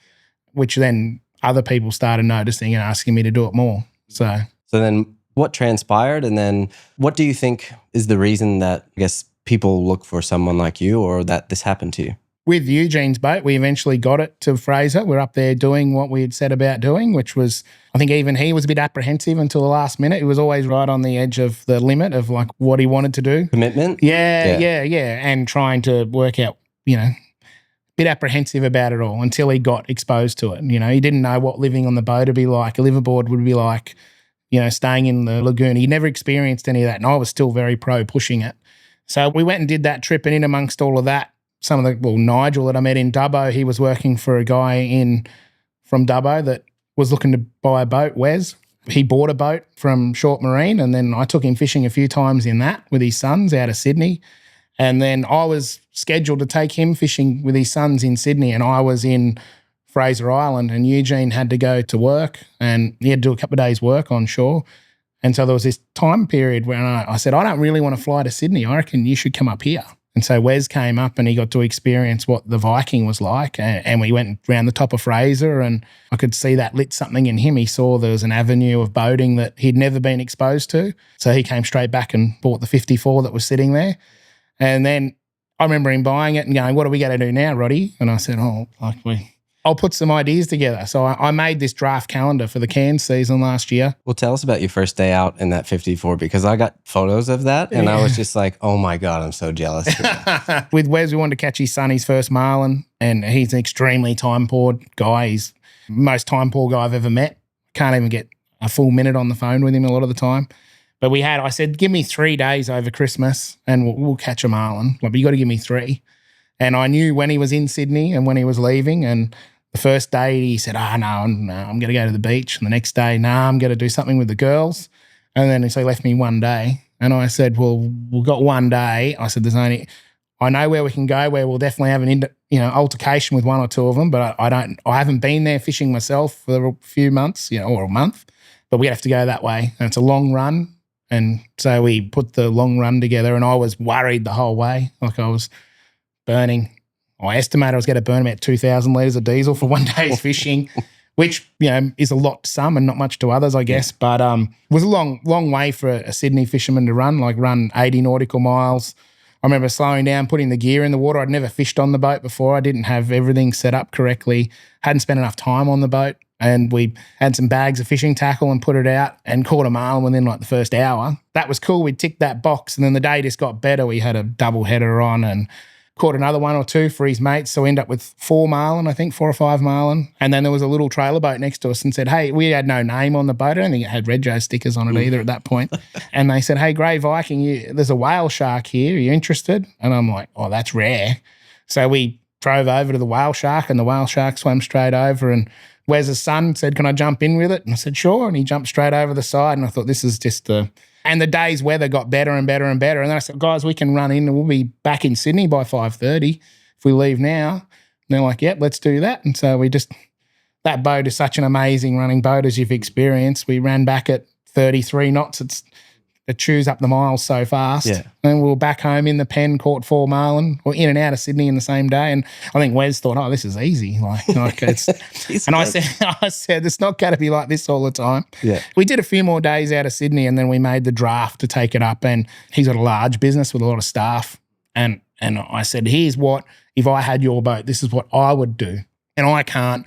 which then other people started noticing and asking me to do it more. So then what transpired, and then what do you think is the reason that, I guess, people look for someone like you, or that this happened to you? With Eugene's boat, we eventually got it to Fraser. We're up there doing what we had set about doing, which was, I think even he was a bit apprehensive until the last minute. He was always right on the edge of the limit of like what he wanted to do. Commitment? Yeah. And trying to work out, a bit apprehensive about it all until he got exposed to it. He didn't know what living on the boat would be like, a liveaboard would be like, staying in the lagoon. He never experienced any of that, and I was still very pro pushing it. So we went and did that trip, and in amongst all of that, Nigel that I met in Dubbo, he was working for a guy from Dubbo that was looking to buy a boat, Wes. He bought a boat from Short Marine, and then I took him fishing a few times in that with his sons out of Sydney. And then I was scheduled to take him fishing with his sons in Sydney, and I was in Fraser Island, and Eugene had to go to work, and he had to do a couple of days' work on shore. And so there was this time period when I said, I don't really want to fly to Sydney. I reckon you should come up here. And so Wes came up and he got to experience what the Viking was like. And we went around the top of Fraser, and I could see that lit something in him. He saw there was an avenue of boating that he'd never been exposed to. So he came straight back and bought the 54 that was sitting there. And then I remember him buying it and going, what are we going to do now, Roddy? And I said, I'll put some ideas together. So I made this draft calendar for the Cairns season last year. Well, tell us about your first day out in that 54, because I got photos of that and I was just like, oh my God, I'm so jealous. With Wes, we wanted to catch his son, his first Marlin, and he's an extremely time-poor guy. He's the most time-poor guy I've ever met. Can't even get a full minute on the phone with him a lot of the time. But I said, give me 3 days over Christmas and we'll catch a Marlin. But you got to give me 3. And I knew when he was in Sydney and when he was leaving. And the first day he said, no, I'm going to go to the beach. And the next day, I'm going to do something with the girls. And then so he left me 1 day. And I said, well, we've got 1 day. I said, I know where we can go, where we'll definitely have an altercation with 1 or 2 of them. But I haven't been there fishing myself for a few months, or a month. But we have to go that way. And it's a long run. And so we put the long run together, and I was worried the whole way. Like I was burning. I estimate I was going to burn about 2,000 litres of diesel for 1 day's fishing, which, is a lot to some and not much to others, I guess. But it was a long way for a Sydney fisherman to run 80 nautical miles. I remember slowing down, putting the gear in the water. I'd never fished on the boat before. I didn't have everything set up correctly, hadn't spent enough time on the boat. And we had some bags of fishing tackle and put it out and caught a marlin within the first hour. That was cool. We ticked that box, and then the day just got better. We had a double header on and caught another 1 or 2 for his mates. So we ended up with 4 marlin, I think 4 or 5 marlin. And then there was a little trailer boat next to us and said, hey, we had no name on the boat. I don't think it had Red Joe stickers on it either at that point. And they said, hey, Grey Viking, there's a whale shark here. Are you interested? And I'm like, oh, that's rare. So we drove over to the whale shark, and the whale shark swam straight over, and Wes's son said, can I jump in with it? And I said, sure. And he jumped straight over the side, and I thought, this is just and the day's weather got better and better and better. And then I said, guys, we can run in and we'll be back in Sydney by 5:30 if we leave now. And they're like, yep, let's do that. And so that boat is such an amazing running boat, as you've experienced. We ran back at 33 knots. It chews up the miles so fast. Yeah. And we were back home in the pen, caught 4 marlin, or in and out of Sydney in the same day. And I think Wes thought, oh, this is easy. Like it's and I said, it's not going to be like this all the time. Yeah. We did a few more days out of Sydney, and then we made the draft to take it up. And he's got a large business with a lot of staff. And I said, here's what, if I had your boat, this is what I would do. And I can't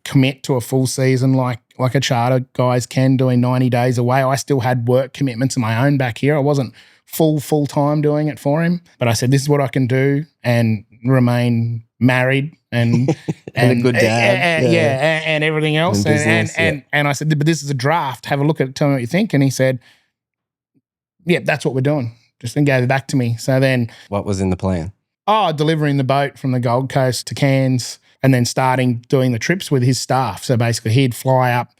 commit to a full season like a charter guys can, doing 90 days away. I still had work commitments of my own back here. I wasn't full time doing it for him. But I said, this is what I can do and remain married and and a good dad. And everything else. And I said, but this is a draft. Have a look at it, tell me what you think. And he said, yeah, that's what we're doing. Just then gave it back to me. So then what was in the plan? Delivering the boat from the Gold Coast to Cairns and then starting doing the trips with his staff. So basically he'd fly up,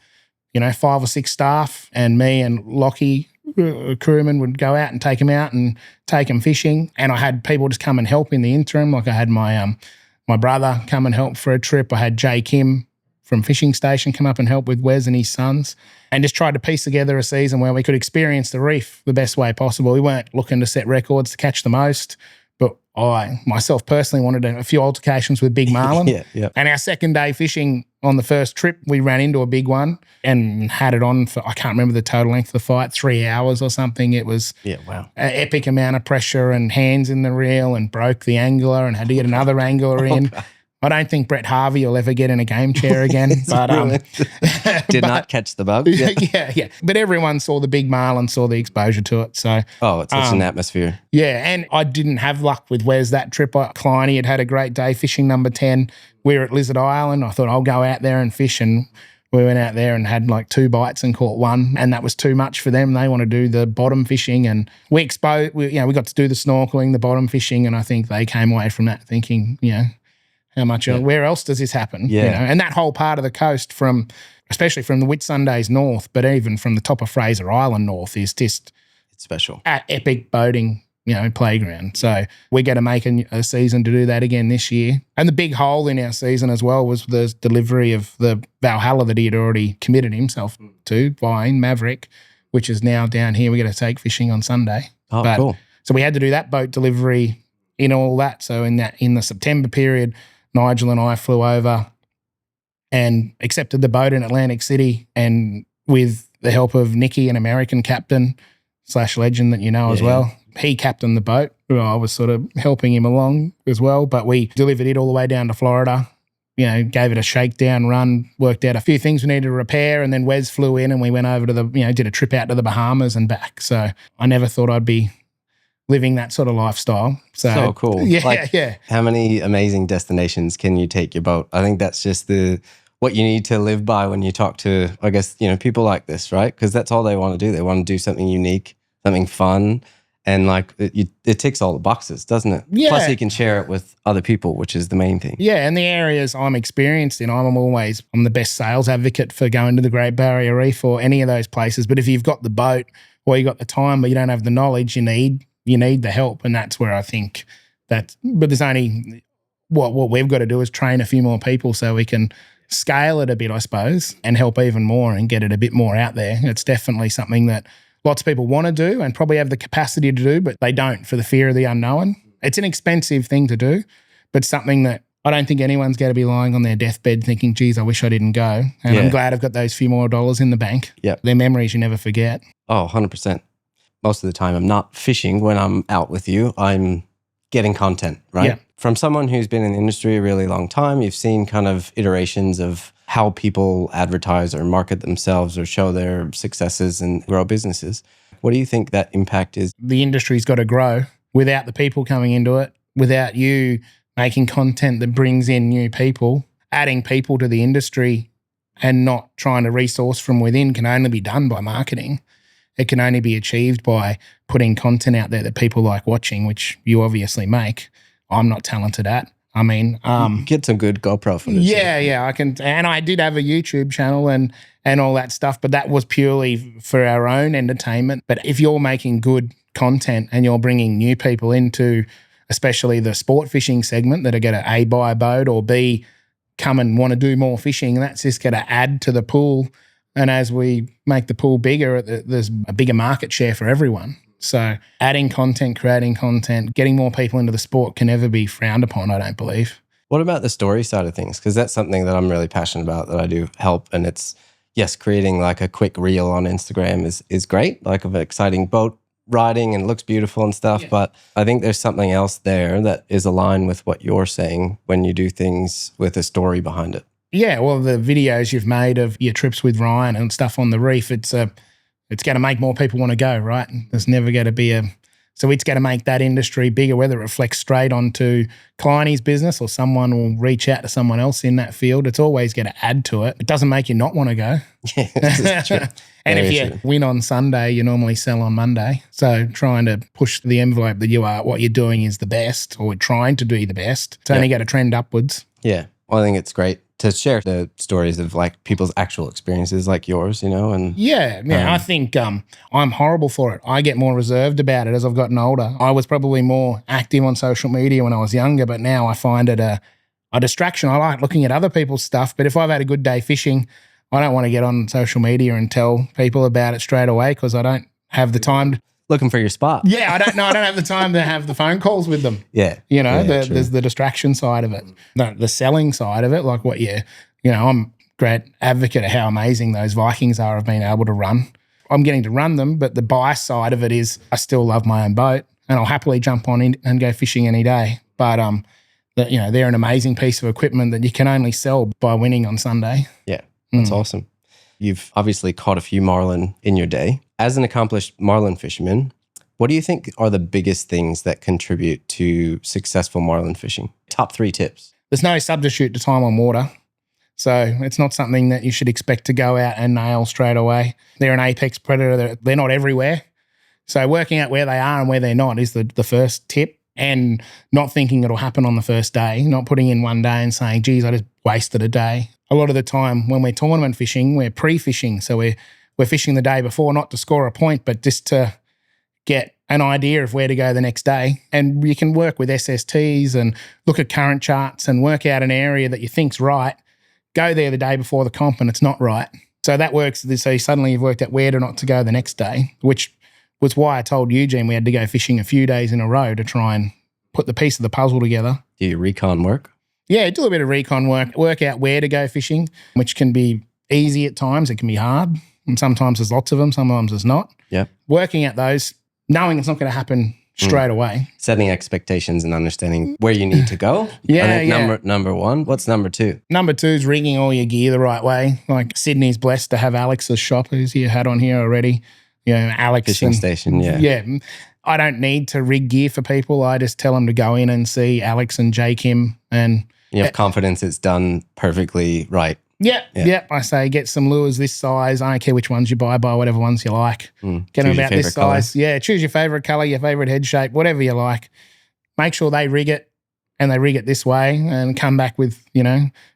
5 or 6 staff, and me and Lockie, crewman, would go out and take him out and take him fishing. And I had people just come and help in the interim. Like I had my brother come and help for a trip. I had Jay Kim from Fishing Station come up and help with Wes and his sons, and just tried to piece together a season where we could experience the reef the best way possible. We weren't looking to set records to catch the most, but I myself personally wanted a few altercations with big marlin. And our second day fishing on the first trip, we ran into a big one and had it on for, I can't remember the total length of the fight, 3 hours or something. It was an epic amount of pressure and hands in the reel, and broke the angler and had to get another angler in. I don't think Brett Harvey will ever get in a game chair again. But did not catch the bug. Yeah. But everyone saw the big marlin, saw the exposure to it. So it's such an atmosphere. Yeah, and I didn't have luck with Wes that trip. Kleiny had a great day fishing number 10. We were at Lizard Island. I thought I'll go out there and fish, and we went out there and had like 2 bites and caught 1, and that was too much for them. They want to do the bottom fishing, and we got to do the snorkeling, the bottom fishing, and I think they came away from that thinking, how much? Where else does this happen? And that whole part of the coast, especially from the Whitsundays north, but even from the top of Fraser Island north, is just it's special. At epic boating, playground. So we got to make a season to do that again this year. And the big hole in our season as well was the delivery of the Valhalla that he had already committed himself to, buying Maverick, which is now down here. We got to take fishing on Sunday. Cool. So we had to do that boat delivery in all that. So in the September period, Nigel and I flew over and accepted the boat in Atlantic City, and with the help of Nicky, an American captain / legend that as well, he captained the boat. I was sort of helping him along as well, but we delivered it all the way down to Florida, gave it a shakedown run, worked out a few things we needed to repair, and then Wes flew in and we went over to did a trip out to the Bahamas and back. So I never thought I'd be living that sort of lifestyle. So cool. How many amazing destinations can you take your boat? I think that's just what you need to live by when you talk to, I guess, people like this, right? Because that's all they want to do. They want to do something unique, something fun, and it ticks all the boxes, doesn't it? Yeah. Plus you can share it with other people, which is the main thing. Yeah, and the areas I'm experienced in, I'm the best sales advocate for going to the Great Barrier Reef or any of those places. But if you've got the boat or you've got the time but you don't have the knowledge, you need the help, and that's where I think but there's only, what we've got to do is train a few more people so we can scale it a bit, I suppose, and help even more and get it a bit more out there. It's definitely something that lots of people want to do and probably have the capacity to do, but they don't for the fear of the unknown. It's an expensive thing to do, but something that I don't think anyone's going to be lying on their deathbed thinking, geez, I wish I didn't go. And I'm glad I've got those few more dollars in the bank. Yeah. They're memories you never forget. 100%. Most of the time I'm not fishing when I'm out with you. I'm getting content, right? Yeah. From someone who's been in the industry a really long time, you've seen kind of iterations of how people advertise or market themselves or show their successes and grow businesses. What do you think that impact is? The industry's got to grow without the people coming into it, without you making content that brings in new people. Adding people to the industry and not trying to resource from within can only be done by marketing. It can only be achieved by putting content out there that people like watching, which you obviously make. I'm not talented at. I mean, get some good GoPro footage. Yeah, I can. And I did have a YouTube channel and all that stuff, but that was purely for our own entertainment. But if you're making good content and you're bringing new people into, especially the sport fishing segment that are going to A, buy a boat, or B, come and want to do more fishing, that's just going to add to the pool. And as we make the pool bigger, there's a bigger market share for everyone. So adding content, creating content, getting more people into the sport can never be frowned upon, I don't believe. What about the story side of things? Because that's something that I'm really passionate about, that I do help. And it's, yes, creating like a quick reel on Instagram is great, like of an exciting boat riding and looks beautiful and stuff, but I think there's something else there that is aligned with what you're saying when you do things with a story behind it. Yeah, well, the videos you've made of your trips with Ryan and stuff on the reef, it's going to make more people want to go, right? There's never going to be so it's going to make that industry bigger, whether it reflects straight onto Kleiny's business or someone will reach out to someone else in that field. It's always going to add to it. It doesn't make you not want to go. Yeah, that's true. And Very if you true. win on Sunday, you normally sell on Monday. So trying to push the envelope that what you're doing is the best, or trying to do the best. It's only going to trend upwards. Yeah. Well, I think it's great to share the stories of like people's actual experiences like yours, you know, and I think I'm horrible for it. I get more reserved about it as I've gotten older. I was probably more active on social media when I was younger, but now I find it a distraction. I like looking at other people's stuff, but if I've had a good day fishing, I don't want to get on social media and tell people about it straight away because I don't have the time. Looking for your spot. Yeah, I don't have the time to have the phone calls with them. Yeah. You know, Yeah, there's the distraction side of it, the selling side of it, like I'm a great advocate of how amazing those Vikings are of being able to run. I'm getting to run them, but the buy side of it is I still love my own boat and I'll happily jump on in and go fishing any day. But they're an amazing piece of equipment that you can only sell by winning on Sunday. Yeah, that's awesome. You've obviously caught a few marlin in your day. As an accomplished marlin fisherman, what do you think are the biggest things that contribute to successful marlin fishing? Top 3 tips. There's no substitute to time on water. So it's not something that you should expect to go out and nail straight away. They're an apex predator. They're not everywhere. So working out where they are and where they're not is the first tip, and not thinking it'll happen on the first day, not putting in one day and saying, geez, I just wasted a day. A lot of the time when we're tournament fishing, we're pre-fishing. So we're fishing the day before, not to score a point, but just to get an idea of where to go the next day. And you can work with SSTs and look at current charts and work out an area that you think's right. Go there the day before the comp and it's not right. So that works. So suddenly you've worked out where to not to go the next day, which was why I told Eugene we had to go fishing a few days in a row to try and put the piece of the puzzle together. Do you recon work? Yeah, do a bit of recon work out where to go fishing, which can be easy at times. It can be hard. And sometimes there's lots of them, sometimes there's not. Yeah. Working at those, knowing it's not going to happen straight away. Setting expectations and understanding where you need to go. Yeah, I think number 1. What's number 2? Number 2 is rigging all your gear the right way. Like Sydney's blessed to have Alex's shop, who's you had on here already. You know, Alex. Fishing station, yeah. Yeah. I don't need to rig gear for people. I just tell them to go in and see Alex and J. Kim and... You have confidence it's done perfectly right. Yeah. I say get some lures this size. I don't care which ones you buy whatever ones you like. Get them about this size. Color. Yeah, choose your favourite colour, your favourite head shape, whatever you like. Make sure they rig it and they rig it this way and come back with,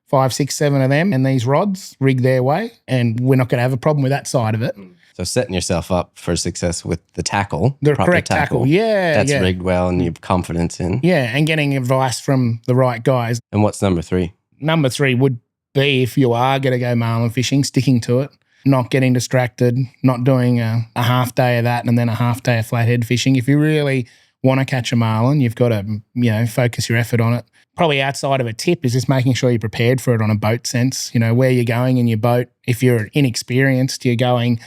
5, 6, 7 of them and these rods rig their way, and we're not going to have a problem with that side of it. So setting yourself up for success with the tackle. The correct tackle. Yeah. That's rigged well and you have confidence in. Yeah, and getting advice from the right guys. And what's number 3? Number 3 would be, if you are going to go marlin fishing, sticking to it, not getting distracted, not doing a half day of that and then a half day of flathead fishing. If you really want to catch a marlin, you've got to, focus your effort on it. Probably outside of a tip is just making sure you're prepared for it on a boat sense, where you're going in your boat. If you're inexperienced, you're going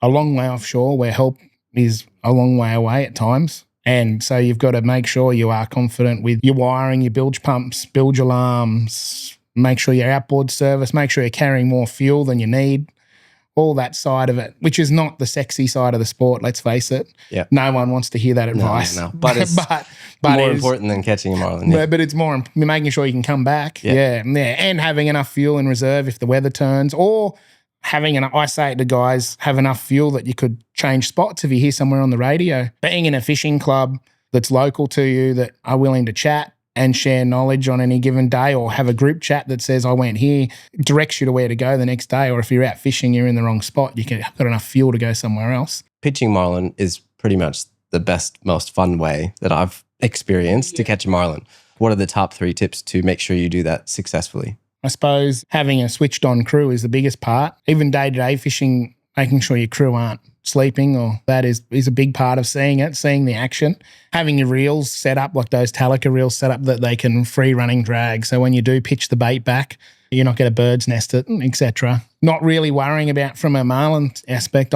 a long way offshore where help is a long way away at times. And so you've got to make sure you are confident with your wiring, your bilge pumps, bilge alarms, make sure your outboard service, make sure you're carrying more fuel than you need, all that side of it, which is not the sexy side of the sport, let's face it. Yeah. No one wants to hear that advice. No. But it's more important than catching a marlin. Yeah. But it's more making sure you can come back. Yeah. And having enough fuel in reserve if the weather turns, or I say it to guys, have enough fuel that you could change spots if you hear somewhere on the radio. Being in a fishing club that's local to you that are willing to chat and share knowledge on any given day, or have a group chat that says, I went here, directs you to where to go the next day. Or if you're out fishing, you're in the wrong spot, you can have got enough fuel to go somewhere else. Pitching marlin is pretty much the best, most fun way that I've experienced to catch a marlin. What are the top 3 tips to make sure you do that successfully? I suppose having a switched on crew is the biggest part. Even day-to-day fishing, making sure your crew aren't sleeping, or that is a big part of seeing the action. Having your reels set up, like those Talica reels set up that they can free running drag. So when you do pitch the bait back, You're not going to bird's nest it, etc. Not really worrying about from a marlin aspect.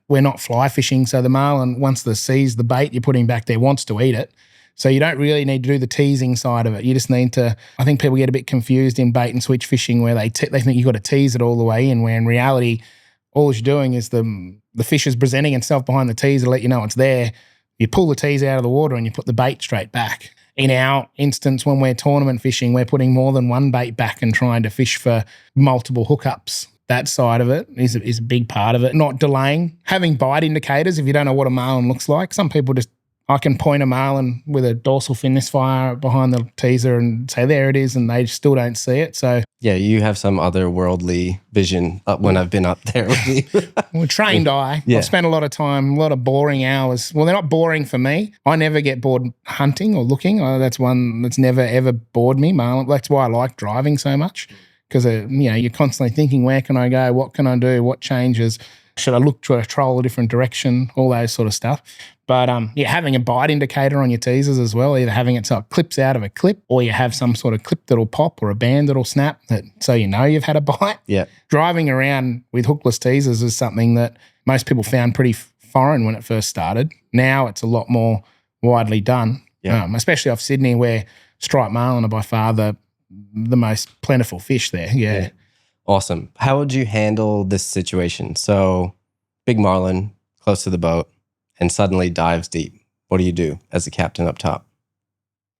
We're not fly fishing, so the marlin, once they sees the bait you're putting back there, wants to eat it. So you don't really need to do the teasing side of it. You just need to, I think people get a bit confused in bait and switch fishing where they think you've got to tease it all the way in, where in reality, all you're doing is the fish is presenting itself behind the tease to let you know it's there. You pull the tease out of the water and you put the bait straight back. In our instance, when we're tournament fishing, we're putting more than one bait back and trying to fish for multiple hookups. That side of it is a big part of it. Not delaying. Having bite indicators, if you don't know what a marlin looks like, some people I can point a marlin with a dorsal fin this far behind the teaser and say, there it is, and they still don't see it. So yeah, you have some otherworldly vision when I've been up there with you. Well, trained eye. Yeah. I've spent a lot of time, a lot of boring hours. Well, they're not boring for me. I never get bored hunting or looking. That's one that's never, ever bored me, marlin. That's why I like driving so much, because you're constantly thinking, where can I go? What can I do? What changes? Should I look to troll a different direction? All those sort of stuff. But having a bite indicator on your teasers as well, either having it so it clips out of a clip, or you have some sort of clip that'll pop or a band that'll snap, so you know you've had a bite. Yeah. Driving around with hookless teasers is something that most people found pretty foreign when it first started. Now it's a lot more widely done, especially off Sydney, where striped marlin are by far the most plentiful fish there. Yeah. Awesome. How would you handle this situation? So big marlin close to the boat and suddenly dives deep. What do you do as the captain up top?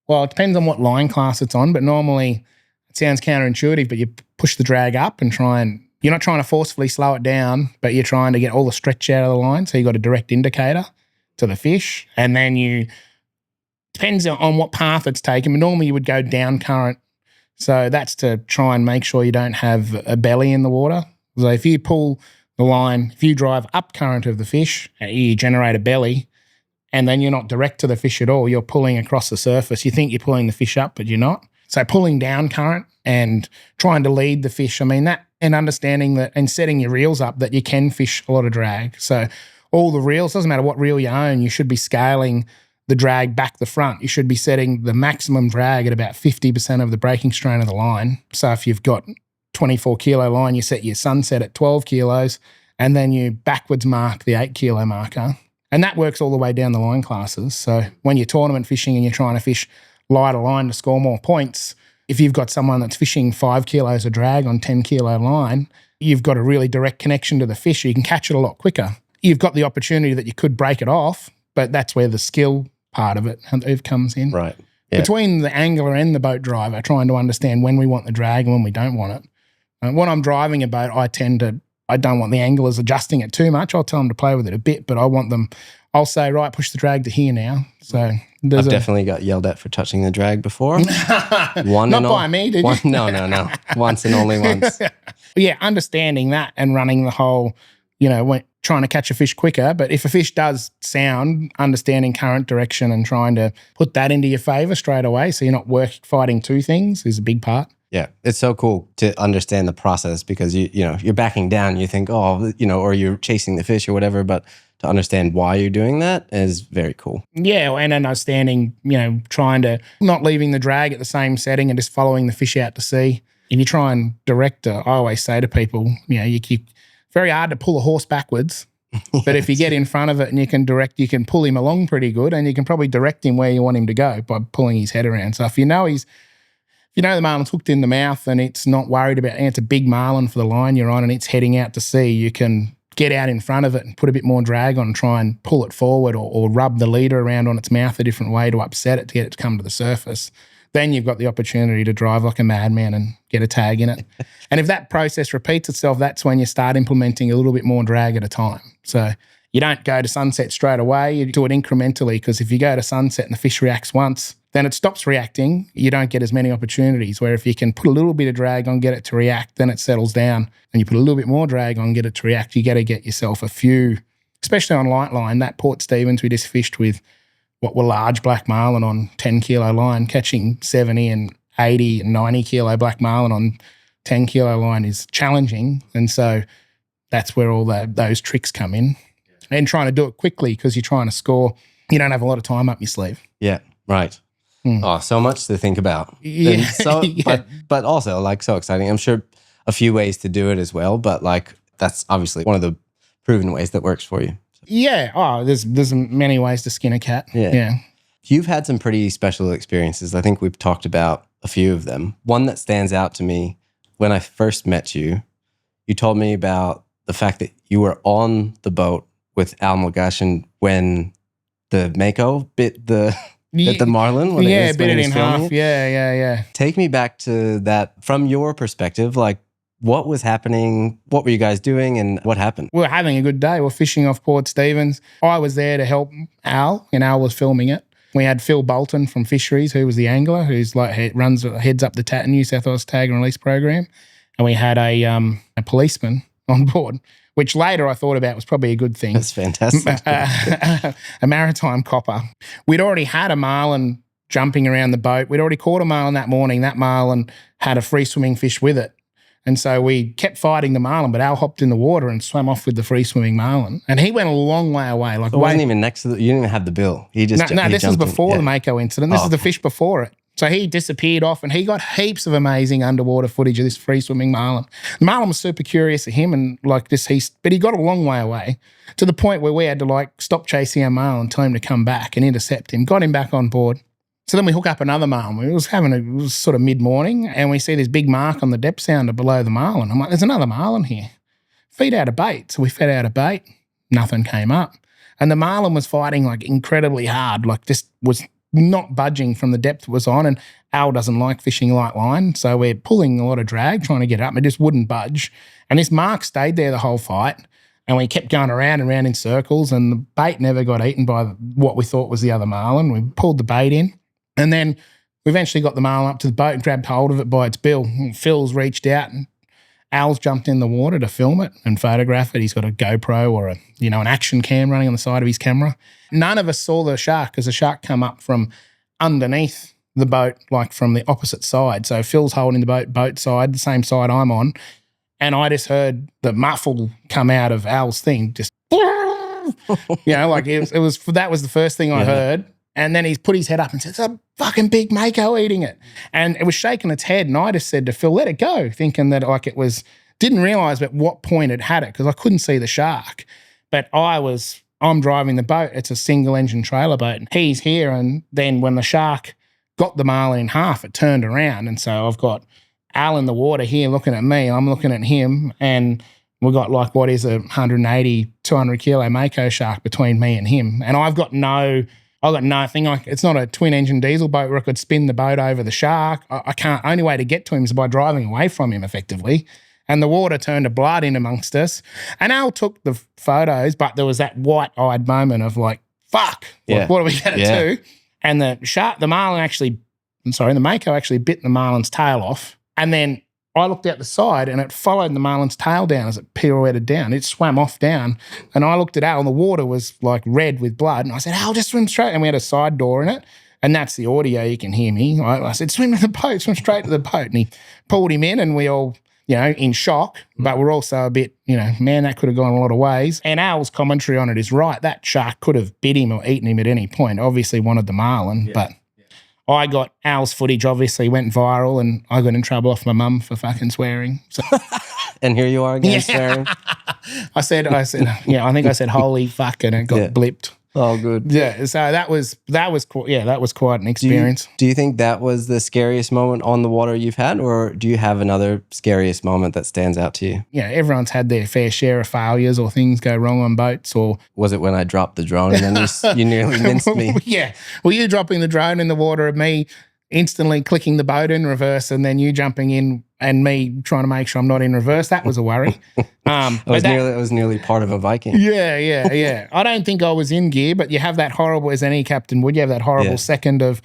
Well, it depends on what line class it's on, but normally it sounds counterintuitive, but you push the drag up and you're not trying to forcefully slow it down, but you're trying to get all the stretch out of the line. So you've got a direct indicator to the fish, and then depends on what path it's taken, but normally you would go down current. So that's to try and make sure you don't have a belly in the water. So if you pull the line, if you drive up current of the fish, you generate a belly, and then you're not direct to the fish at all. You're pulling across the surface. You think you're pulling the fish up, but you're not. So pulling down current and trying to lead the fish, that, and understanding that, and setting your reels up that you can fish a lot of drag. So all the reels, doesn't matter what reel you own, you should be scaling the drag back the front. You should be setting the maximum drag at about 50% of the breaking strain of the line. So if you've got 24 kilo line, you set your sunset at 12 kilos, and then you backwards mark the 8 kilo marker. And that works all the way down the line classes. So when you're tournament fishing and you're trying to fish lighter line to score more points, if you've got someone that's fishing 5 kilos of drag on 10 kilo line, you've got a really direct connection to the fish. You can catch it a lot quicker. You've got the opportunity that you could break it off, but that's where the skill part of it comes in. Right. Yeah. Between the angler and the boat driver, trying to understand when we want the drag and when we don't want it. When I'm driving a boat, I don't want the anglers adjusting it too much. I'll tell them to play with it a bit, but I'll say, right, push the drag to here now. So I've definitely got yelled at for touching the drag before. Not by me, did you? No. Once and only once. Yeah, understanding that and running the whole, trying to catch a fish quicker. But if a fish does sound, understanding current direction and trying to put that into your favour straight away, so you're not fighting two things, is a big part. Yeah, it's so cool to understand the process, because you're backing down, you think, or you're chasing the fish or whatever, but to understand why you're doing that is very cool. Yeah, and understanding, trying to not leaving the drag at the same setting and just following the fish out to sea. If you try and direct I always say to people, very hard to pull a horse backwards, but if you get in front of it and you can pull him along pretty good, and you can probably direct him where you want him to go by pulling his head around. So if you know the marlin's hooked in the mouth and it's not worried about, and it's a big marlin for the line you're on and it's heading out to sea, you can get out in front of it and put a bit more drag on and try and pull it forward, or rub the leader around on its mouth a different way to upset it to get it to come to the surface. Then you've got the opportunity to drive like a madman and get a tag in it. And if that process repeats itself, that's when you start implementing a little bit more drag at a time. So you don't go to sunset straight away, you do it incrementally, because if you go to sunset and the fish reacts once, then it stops reacting. You don't get as many opportunities, where if you can put a little bit of drag on, get it to react, then it settles down, and you put a little bit more drag on, get it to react. You got to get yourself a few, especially on light line. That Port Stephens we just fished with what were large black marlin on 10 kilo line, catching 70 and 80 and 90 kilo black marlin on 10 kilo line is challenging. And so that's where all those tricks come in. And trying to do it quickly, because you're trying to score. You don't have a lot of time up your sleeve. Yeah, right. Oh, so much to think about. Yeah, And so, yeah. but also like so exciting. I'm sure a few ways to do it as well, but like that's obviously one of the proven ways that works for you. Yeah. Oh, there's many ways to skin a cat. Yeah. You've had some pretty special experiences. I think we've talked about a few of them. One that stands out to me when I first met you, you told me about the fact that you were on the boat with Al Mulgashin when the Mako bit the Marlin. When Yeah, bit when it he was in filming half. it. Yeah. Take me back to that from your perspective. Like, what was happening? What were you guys doing, and what happened? We were having a good day. We're fishing off Port Stephens. I was there to help Al, and Al was filming it. We had Phil Bolton from Fisheries, who was the angler, who's like heads up the New South Wales Tag and Release program, and we had a policeman on board, which later I thought about was probably a good thing. That's fantastic. A maritime copper. We'd already had a marlin jumping around the boat. We'd already caught a marlin that morning. That marlin had a free swimming fish with it. And so we kept fighting the marlin, but Al hopped in the water and swam off with the free swimming marlin. And he went a long way away. Like it wasn't even next to you didn't even have the bill. He just No, this was before in. the Mako incident. This is the fish before it. So he disappeared off and he got heaps of amazing underwater footage of this free swimming marlin. The marlin was super curious of him and like this, but he got a long way away to the point where we had to like stop chasing our marlin, tell him to come back and intercept him, got him back on board. So then we hook up another marlin. It was sort of mid-morning and we see this big mark on the depth sounder below the marlin. I'm like, there's another marlin here. Feed out a bait. So we fed out a bait. Nothing came up. And the marlin was fighting like incredibly hard, like just was not budging from the depth it was on. And Al doesn't like fishing light line. So we're pulling a lot of drag, trying to get it up. It just wouldn't budge. And this mark stayed there the whole fight. And we kept going around and around in circles and the bait never got eaten by what we thought was the other marlin. We pulled the bait in. And then we eventually got the marlin up to the boat and grabbed hold of it by its bill. And Phil's reached out and Al's jumped in the water to film it and photograph it. He's got a GoPro or an action cam running on the side of his camera. None of us saw the shark because the shark come up from underneath the boat, like from the opposite side. So Phil's holding the boat side, the same side I'm on. And I just heard the muffle come out of Al's thing, just, like that was the first thing I heard. And then he's put his head up and said, it's a fucking big Mako eating it. And it was shaking its head. And I just said to Phil, let it go, thinking that like didn't realise at what point it had it because I couldn't see the shark. But I'm driving the boat. It's a single engine trailer boat. And he's here. And then when the shark got the marlin in half, it turned around. And so I've got Al in the water here looking at me. I'm looking at him. And we've got like what is a 180, 200 kilo Mako shark between me and him. And I've got nothing. Like it's not a twin engine diesel boat where I could spin the boat over the shark. I can't. Only way to get to him is by driving away from him effectively. And the water turned to blood in amongst us. And Al took the photos, but there was that white-eyed moment of like, fuck, what are we going to do? And the Mako actually bit the marlin's tail off. And then I looked out the side and it followed the marlin's tail down as it pirouetted down. It swam off down. And I looked at Al and the water was like red with blood. And I said, Al, just swim straight. And we had a side door in it. And that's the audio. You can hear me. I said, swim to the boat, swim straight to the boat. And he pulled him in and we all, in shock. But we're also a bit, man, that could have gone a lot of ways. And Al's commentary on it is right. That shark could have bit him or eaten him at any point. Obviously wanted the marlin, but I got Al's footage, obviously went viral and I got in trouble off my mum for fucking swearing. So, and here you are again swearing. I think I said holy fuck and it got blipped. Oh, good. Yeah, so that was quite an experience. Do you think that was the scariest moment on the water you've had, or do you have another scariest moment that stands out to you? Yeah, everyone's had their fair share of failures or things go wrong on boats. Or was it when I dropped the drone and then you nearly minced me? Yeah. Well, you dropping the drone in the water of me instantly clicking the boat in reverse and then you jumping in and me trying to make sure I'm not in reverse, that was a worry. It was nearly part of a Viking. Yeah. I don't think I was in gear, but you have that horrible, as any captain would, you have that horrible second of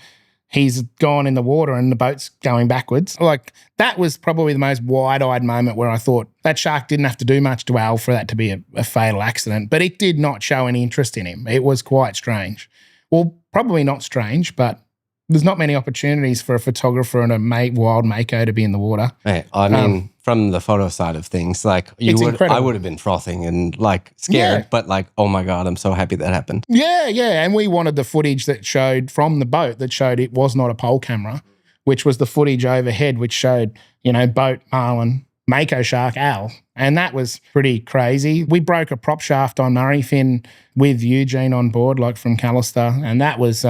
he's gone in the water and the boat's going backwards. Like that was probably the most wide-eyed moment where I thought that shark didn't have to do much to Al for that to be a fatal accident, but it did not show any interest in him. It was quite strange. Well, probably not strange, but there's not many opportunities for a photographer and a wild mako to be in the water. Hey, I mean, from the photo side of things, like incredible. I would have been frothing and like scared, but like, oh my God, I'm so happy that happened. Yeah. And we wanted the footage that showed from the boat that showed it was not a pole camera, which was the footage overhead, which showed, boat, marlin, mako shark, owl. And that was pretty crazy. We broke a prop shaft on Murrifin with Eugene on board, like from Callister. And that was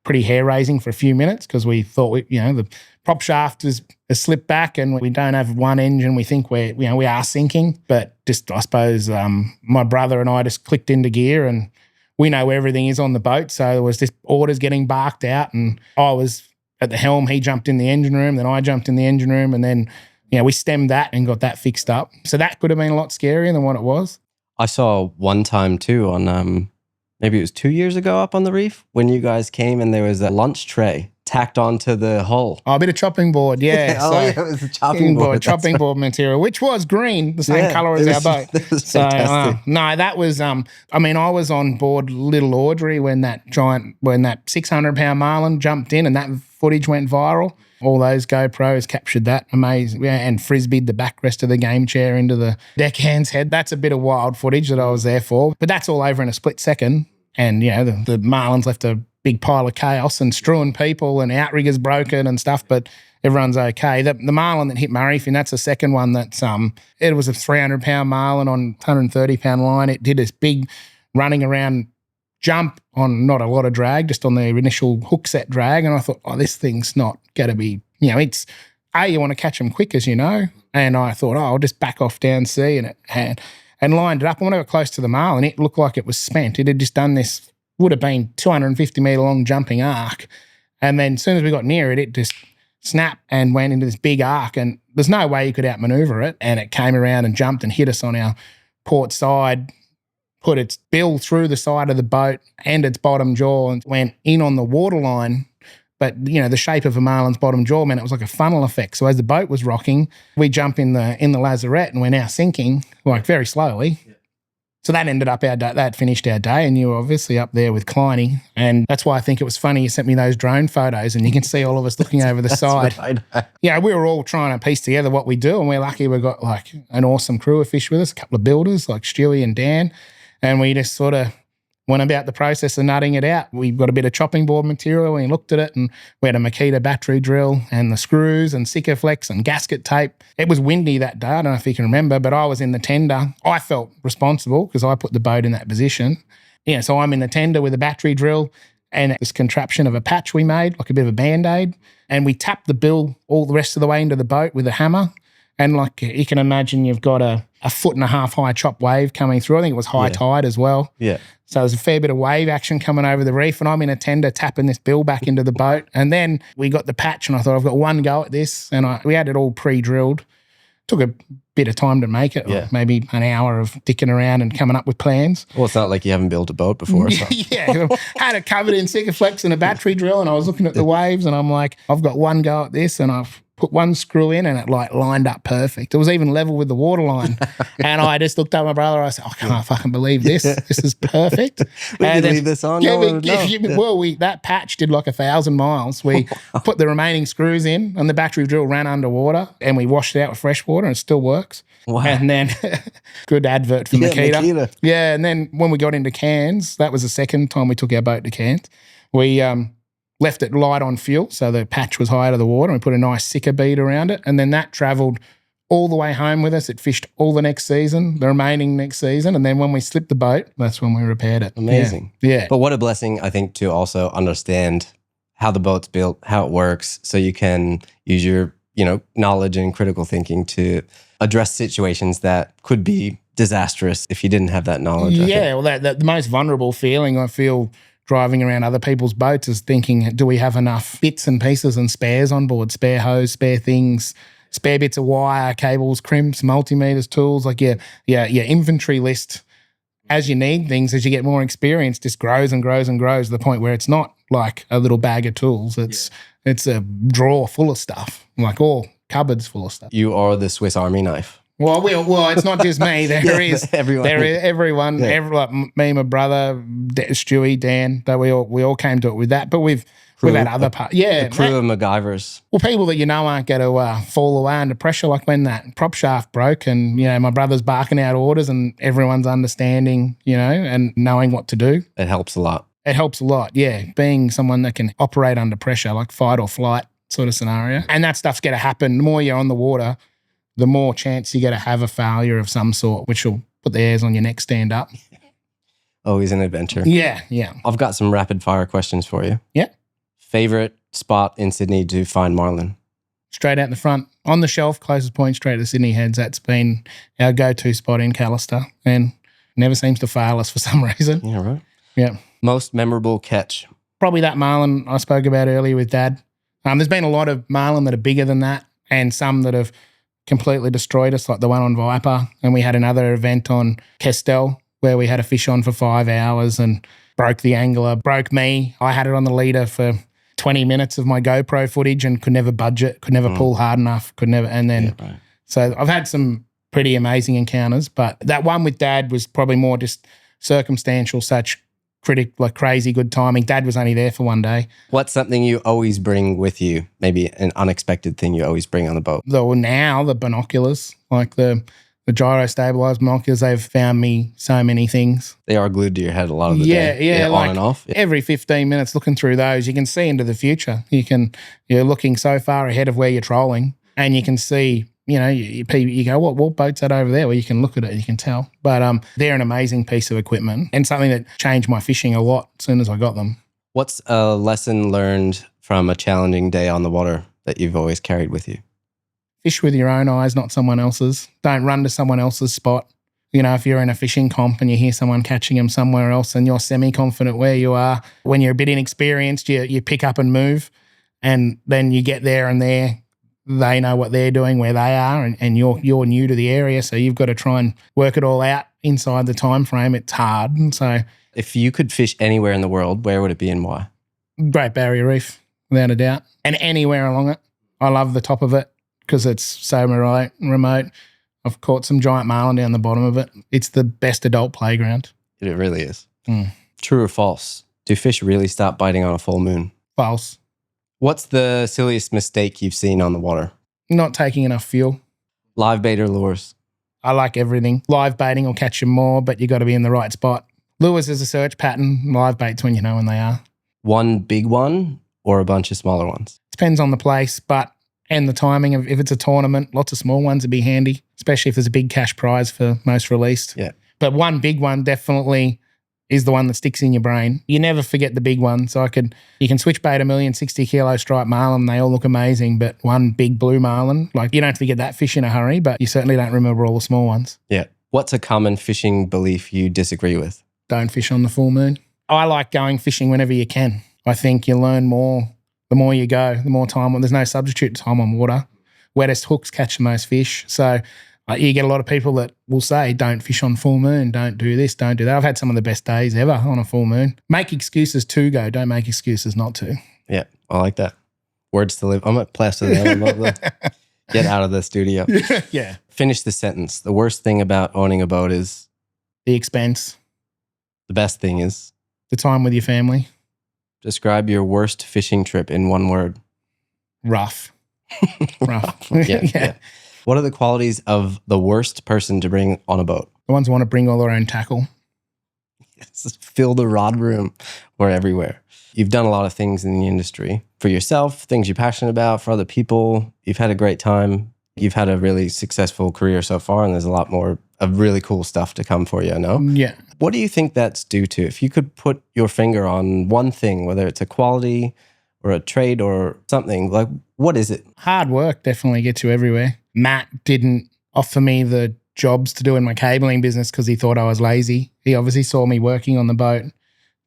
pretty hair-raising for a few minutes because we thought, the prop shaft has slipped back and we don't have one engine. We think we are sinking. But just, I suppose, my brother and I just clicked into gear and we know where everything is on the boat. So there was just orders getting barked out and I was at the helm. He jumped in the engine room. Then I jumped in the engine room and then we stemmed that and got that fixed up. So that could have been a lot scarier than what it was. I saw one time too on maybe it was 2 years ago up on the reef when you guys came and there was a lunch tray tacked onto the hull. Oh, a bit of chopping board, yeah. It was a chopping board. Chopping board material, which was green, the same colour as our boat. That was fantastic. No, that was, I was on board Little Audrey when that 600-pound marlin jumped in and that footage went viral. All those GoPros captured that. Amazing. Yeah, and frisbeed the backrest of the game chair into the deckhand's head. That's a bit of wild footage that I was there for. But that's all over in a split second. And, the marlins left a big pile of chaos and strewing people and outriggers broken and stuff, but everyone's okay. The marlin that hit Murrifin, that's the second one that's, it was a 300-pound marlin on 130-pound line. It did this big running around jump on not a lot of drag, just on the initial hook set drag. And I thought, this thing's not going to be, it's, you want to catch them quick, as you know. And I thought, I'll just back off down sea and lined it up. And when I got close to the marlin, it looked like it was spent. It had just done this, would have been 250-metre long jumping arc. And then as soon as we got near it, it just snapped and went into this big arc. And there's no way you could outmaneuver it. And it came around and jumped and hit us on our port side, put its bill through the side of the boat and its bottom jaw and went in on the waterline. But, the shape of a marlin's bottom jaw meant it was like a funnel effect. So as the boat was rocking, we jump in the lazarette and we're now sinking, like very slowly. Yeah. So that ended up our day. That finished our day, and you were obviously up there with Kleiny. And that's why I think it was funny you sent me those drone photos and you can see all of us looking over the side. Right. Yeah, we were all trying to piece together what we do, and we're lucky we got like an awesome crew of fish with us, a couple of builders like Stewie and Dan. And we just sort of went about the process of nutting it out. We got a bit of chopping board material and we looked at it, and we had a Makita battery drill and the screws and Sikaflex and gasket tape. It was windy that day. I don't know if you can remember, but I was in the tender. I felt responsible because I put the boat in that position. Yeah, so I'm in the tender with a battery drill and this contraption of a patch we made, like a bit of a Band-Aid. And we tapped the bill all the rest of the way into the boat with a hammer. And like you can imagine, you've got a 1.5 foot high chop wave coming through. I think it was high tide as well. Yeah. So there's a fair bit of wave action coming over the reef, and I'm in a tender tapping this bill back into the boat. And then we got the patch, and I thought, I've got one go at this. And we had it all pre-drilled. Took a bit of time to make it, like maybe an hour of dicking around and coming up with plans. Well, it's not like you haven't built a boat before. So. Yeah, had it covered in Sikaflex and a battery drill, and I was looking at the waves, and I'm like, I've got one go at this, and I've put one screw in and it like lined up perfect. It was even level with the waterline. And I just looked at my brother. I said, I can't fucking believe this. This is perfect. We can leave this on. That patch did like 1,000 miles. We put the remaining screws in and the battery drill ran underwater and we washed it out with fresh water and it still works. Wow. And then good advert for Makita. Yeah, and then when we got into Cairns, that was the second time we took our boat to Cairns. We left it light on fuel, so the patch was high out of the water, and we put a nice Sika bead around it, and then that travelled all the way home with us. It fished all the next season, the remaining next season, and then when we slipped the boat, that's when we repaired it. Amazing. Yeah. But what a blessing, I think, to also understand how the boat's built, how it works, so you can use your, knowledge and critical thinking to address situations that could be disastrous if you didn't have that knowledge. Yeah, well, the most vulnerable feeling I feel driving around other people's boats is thinking, do we have enough bits and pieces and spares on board, spare hose, spare things, spare bits of wire, cables, crimps, multimeters, tools, like your inventory list as you need things, as you get more experience, just grows and grows and grows to the point where it's not like a little bag of tools. It's a drawer full of stuff, like all cupboards full of stuff. You are the Swiss Army knife. Well, it's not just me. There is everyone. There is everyone. Yeah. Like me, my brother, Stewie, Dan. That we all came to it with that. But we've had other parts. Yeah, A crew of MacGyvers. well, people that you know aren't going to fall away under pressure, like when that prop shaft broke, and my brother's barking out orders, and everyone's understanding, and knowing what to do. It helps a lot. It helps a lot. Yeah, being someone that can operate under pressure, like fight or flight sort of scenario, and that stuff's going to happen. The more you're on the water, the more chance you get to have a failure of some sort, which will put the hairs on your neck stand up. Always an adventure. Yeah. I've got some rapid fire questions for you. Yeah. Favorite spot in Sydney to find marlin? Straight out the front, on the shelf, closest point straight to Sydney Heads. That's been our go-to spot in Callister, and never seems to fail us for some reason. Yeah, right. Yeah. Most memorable catch? Probably that marlin I spoke about earlier with Dad. There's been a lot of marlin that are bigger than that, and some that have completely destroyed us, like the one on Viper. And we had another event on Castell where we had a fish on for 5 hours and broke the angler, broke me. I had it on the leader for 20 minutes of my GoPro footage and could never budge it, could never pull hard enough, So I've had some pretty amazing encounters, but that one with Dad was probably more just circumstantial, such crazy good timing. Dad was only there for one day. What's something you always bring with you? Maybe an unexpected thing you always bring on the boat? Now the binoculars, like the gyro stabilized binoculars, they've found me so many things. They are glued to your head a lot of the day. Yeah, on and off. Every 15 minutes looking through those, you can see into the future. You're looking so far ahead of where you're trolling, and you can see, you go, what boat's that over there? Well, you can look at it, you can tell. But they're an amazing piece of equipment and something that changed my fishing a lot as soon as I got them. What's a lesson learned from a challenging day on the water that you've always carried with you? Fish with your own eyes, not someone else's. Don't run to someone else's spot. If you're in a fishing comp and you hear someone catching them somewhere else and you're semi-confident where you are, when you're a bit inexperienced, you pick up and move, and then you get there and they know what they're doing, where they are, and you're new to the area, so you've got to try and work it all out inside the time frame. It's hard. And so if you could fish anywhere in the world, where would it be and why? Great Barrier Reef, without a doubt. And anywhere along it. I love the top of it because it's so remote. I've caught some giant marlin down the bottom of it. It's the best adult playground. It really is. True or false? Do fish really start biting on a full moon? False. What's the silliest mistake you've seen on the water? Not taking enough fuel. Live bait or lures? I like everything. Live baiting will catch you more, but you got to be in the right spot. Lures is a search pattern. Live bait's when you know when they are. One big one or a bunch of smaller ones? Depends on the place, and the timing of, if it's a tournament, lots of small ones would be handy, especially if there's a big cash prize for most released. Yeah. But one big one definitely is the one that sticks in your brain. You never forget the big one. So you can switch bait 1,060 kilo striped marlin. They all look amazing, but one big blue marlin, you don't forget that fish in a hurry, but you certainly don't remember all the small ones. Yeah. What's a common fishing belief you disagree with? Don't fish on the full moon. I like going fishing whenever you can. I think you learn more the more you go, the more time. There's no substitute time on water. Wettest hooks catch the most fish. So you get a lot of people that will say, don't fish on full moon, don't do this, don't do that. I've had some of the best days ever on a full moon. Make excuses to go, don't make excuses not to. Yeah, I like that. Words to live. I'm at plaster that. Get out of the studio. Yeah. Finish the sentence. The worst thing about owning a boat is? The expense. The best thing is? The time with your family. Describe your worst fishing trip in one word. Rough. Rough. Yeah. What are the qualities of the worst person to bring on a boat? The ones who want to bring all their own tackle. Yes, fill the rod room or everywhere. You've done a lot of things in the industry for yourself, things you're passionate about, for other people. You've had a great time. You've had a really successful career so far, and there's a lot more of really cool stuff to come for you, I know? Yeah. What do you think that's due to? If you could put your finger on one thing, whether it's a quality or a trait or something, what is it? Hard work definitely gets you everywhere. Matt didn't offer me the jobs to do in my cabling business because he thought I was lazy. He obviously saw me working on the boat,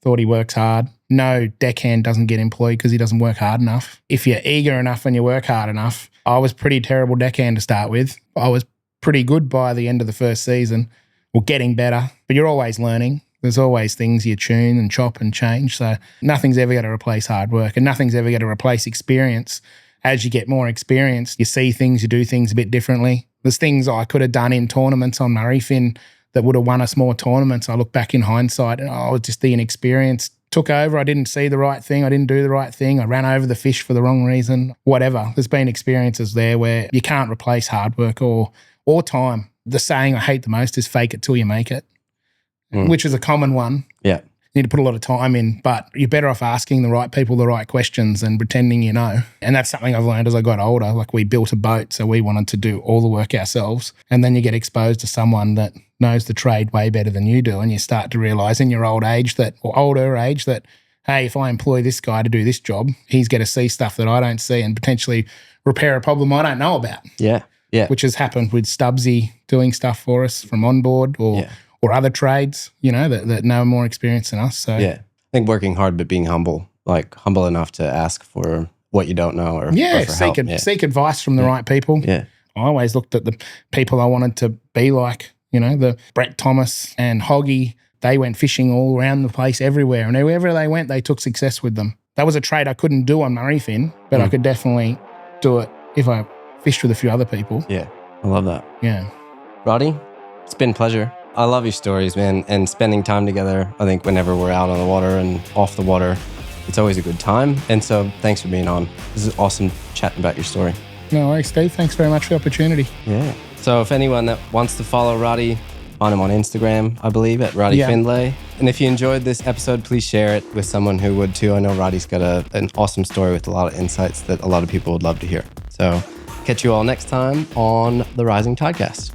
thought he works hard. No deckhand doesn't get employed because he doesn't work hard enough. If you're eager enough and you work hard enough, I was pretty terrible deckhand to start with. I was pretty good by the end of the first season. Well, getting better, but you're always learning. There's always things you tune and chop and change. So nothing's ever going to replace hard work, and nothing's ever going to replace experience. As you get more experience, you see things, you do things a bit differently. There's things I could have done in tournaments on Murrifin that would have won us more tournaments. I look back in hindsight and I was just the inexperience. Took over. I didn't see the right thing. I didn't do the right thing. I ran over the fish for the wrong reason. Whatever. There's been experiences there where you can't replace hard work or time. The saying I hate the most is fake it till you make it, which is a common one. Yeah. You need to put a lot of time in, but you're better off asking the right people the right questions and pretending you know. And that's something I've learned as I got older. Like we built a boat, so we wanted to do all the work ourselves. And then you get exposed to someone that knows the trade way better than you do. And you start to realise in your older age that, hey, if I employ this guy to do this job, he's going to see stuff that I don't see and potentially repair a problem I don't know about. Yeah. Yeah. Which has happened with Stubbsy doing stuff for us from on board or other trades, you know, that know more experience than us. So yeah, I think working hard but being humble, like humble enough to ask for what you don't know or for help. Seek advice from the right people. Yeah, I always looked at the people I wanted to be like, you know, the Brett Thomas and Hoggy. They went fishing all around the place everywhere, and wherever they went, they took success with them. That was a trade I couldn't do on Murrifin, but I could definitely do it if I fished with a few other people. Yeah, I love that. Yeah. Roddy, it's been a pleasure. I love your stories, man, and spending time together. I think whenever we're out on the water and off the water, it's always a good time. And so thanks for being on. This is awesome chatting about your story. No worries, Steve. Thanks very much for the opportunity. Yeah. So if anyone that wants to follow Roddy, find him on Instagram, I believe, at Roddy Findlay. And if you enjoyed this episode, please share it with someone who would too. I know Roddy's got an awesome story with a lot of insights that a lot of people would love to hear. So catch you all next time on the Rising Tidecast.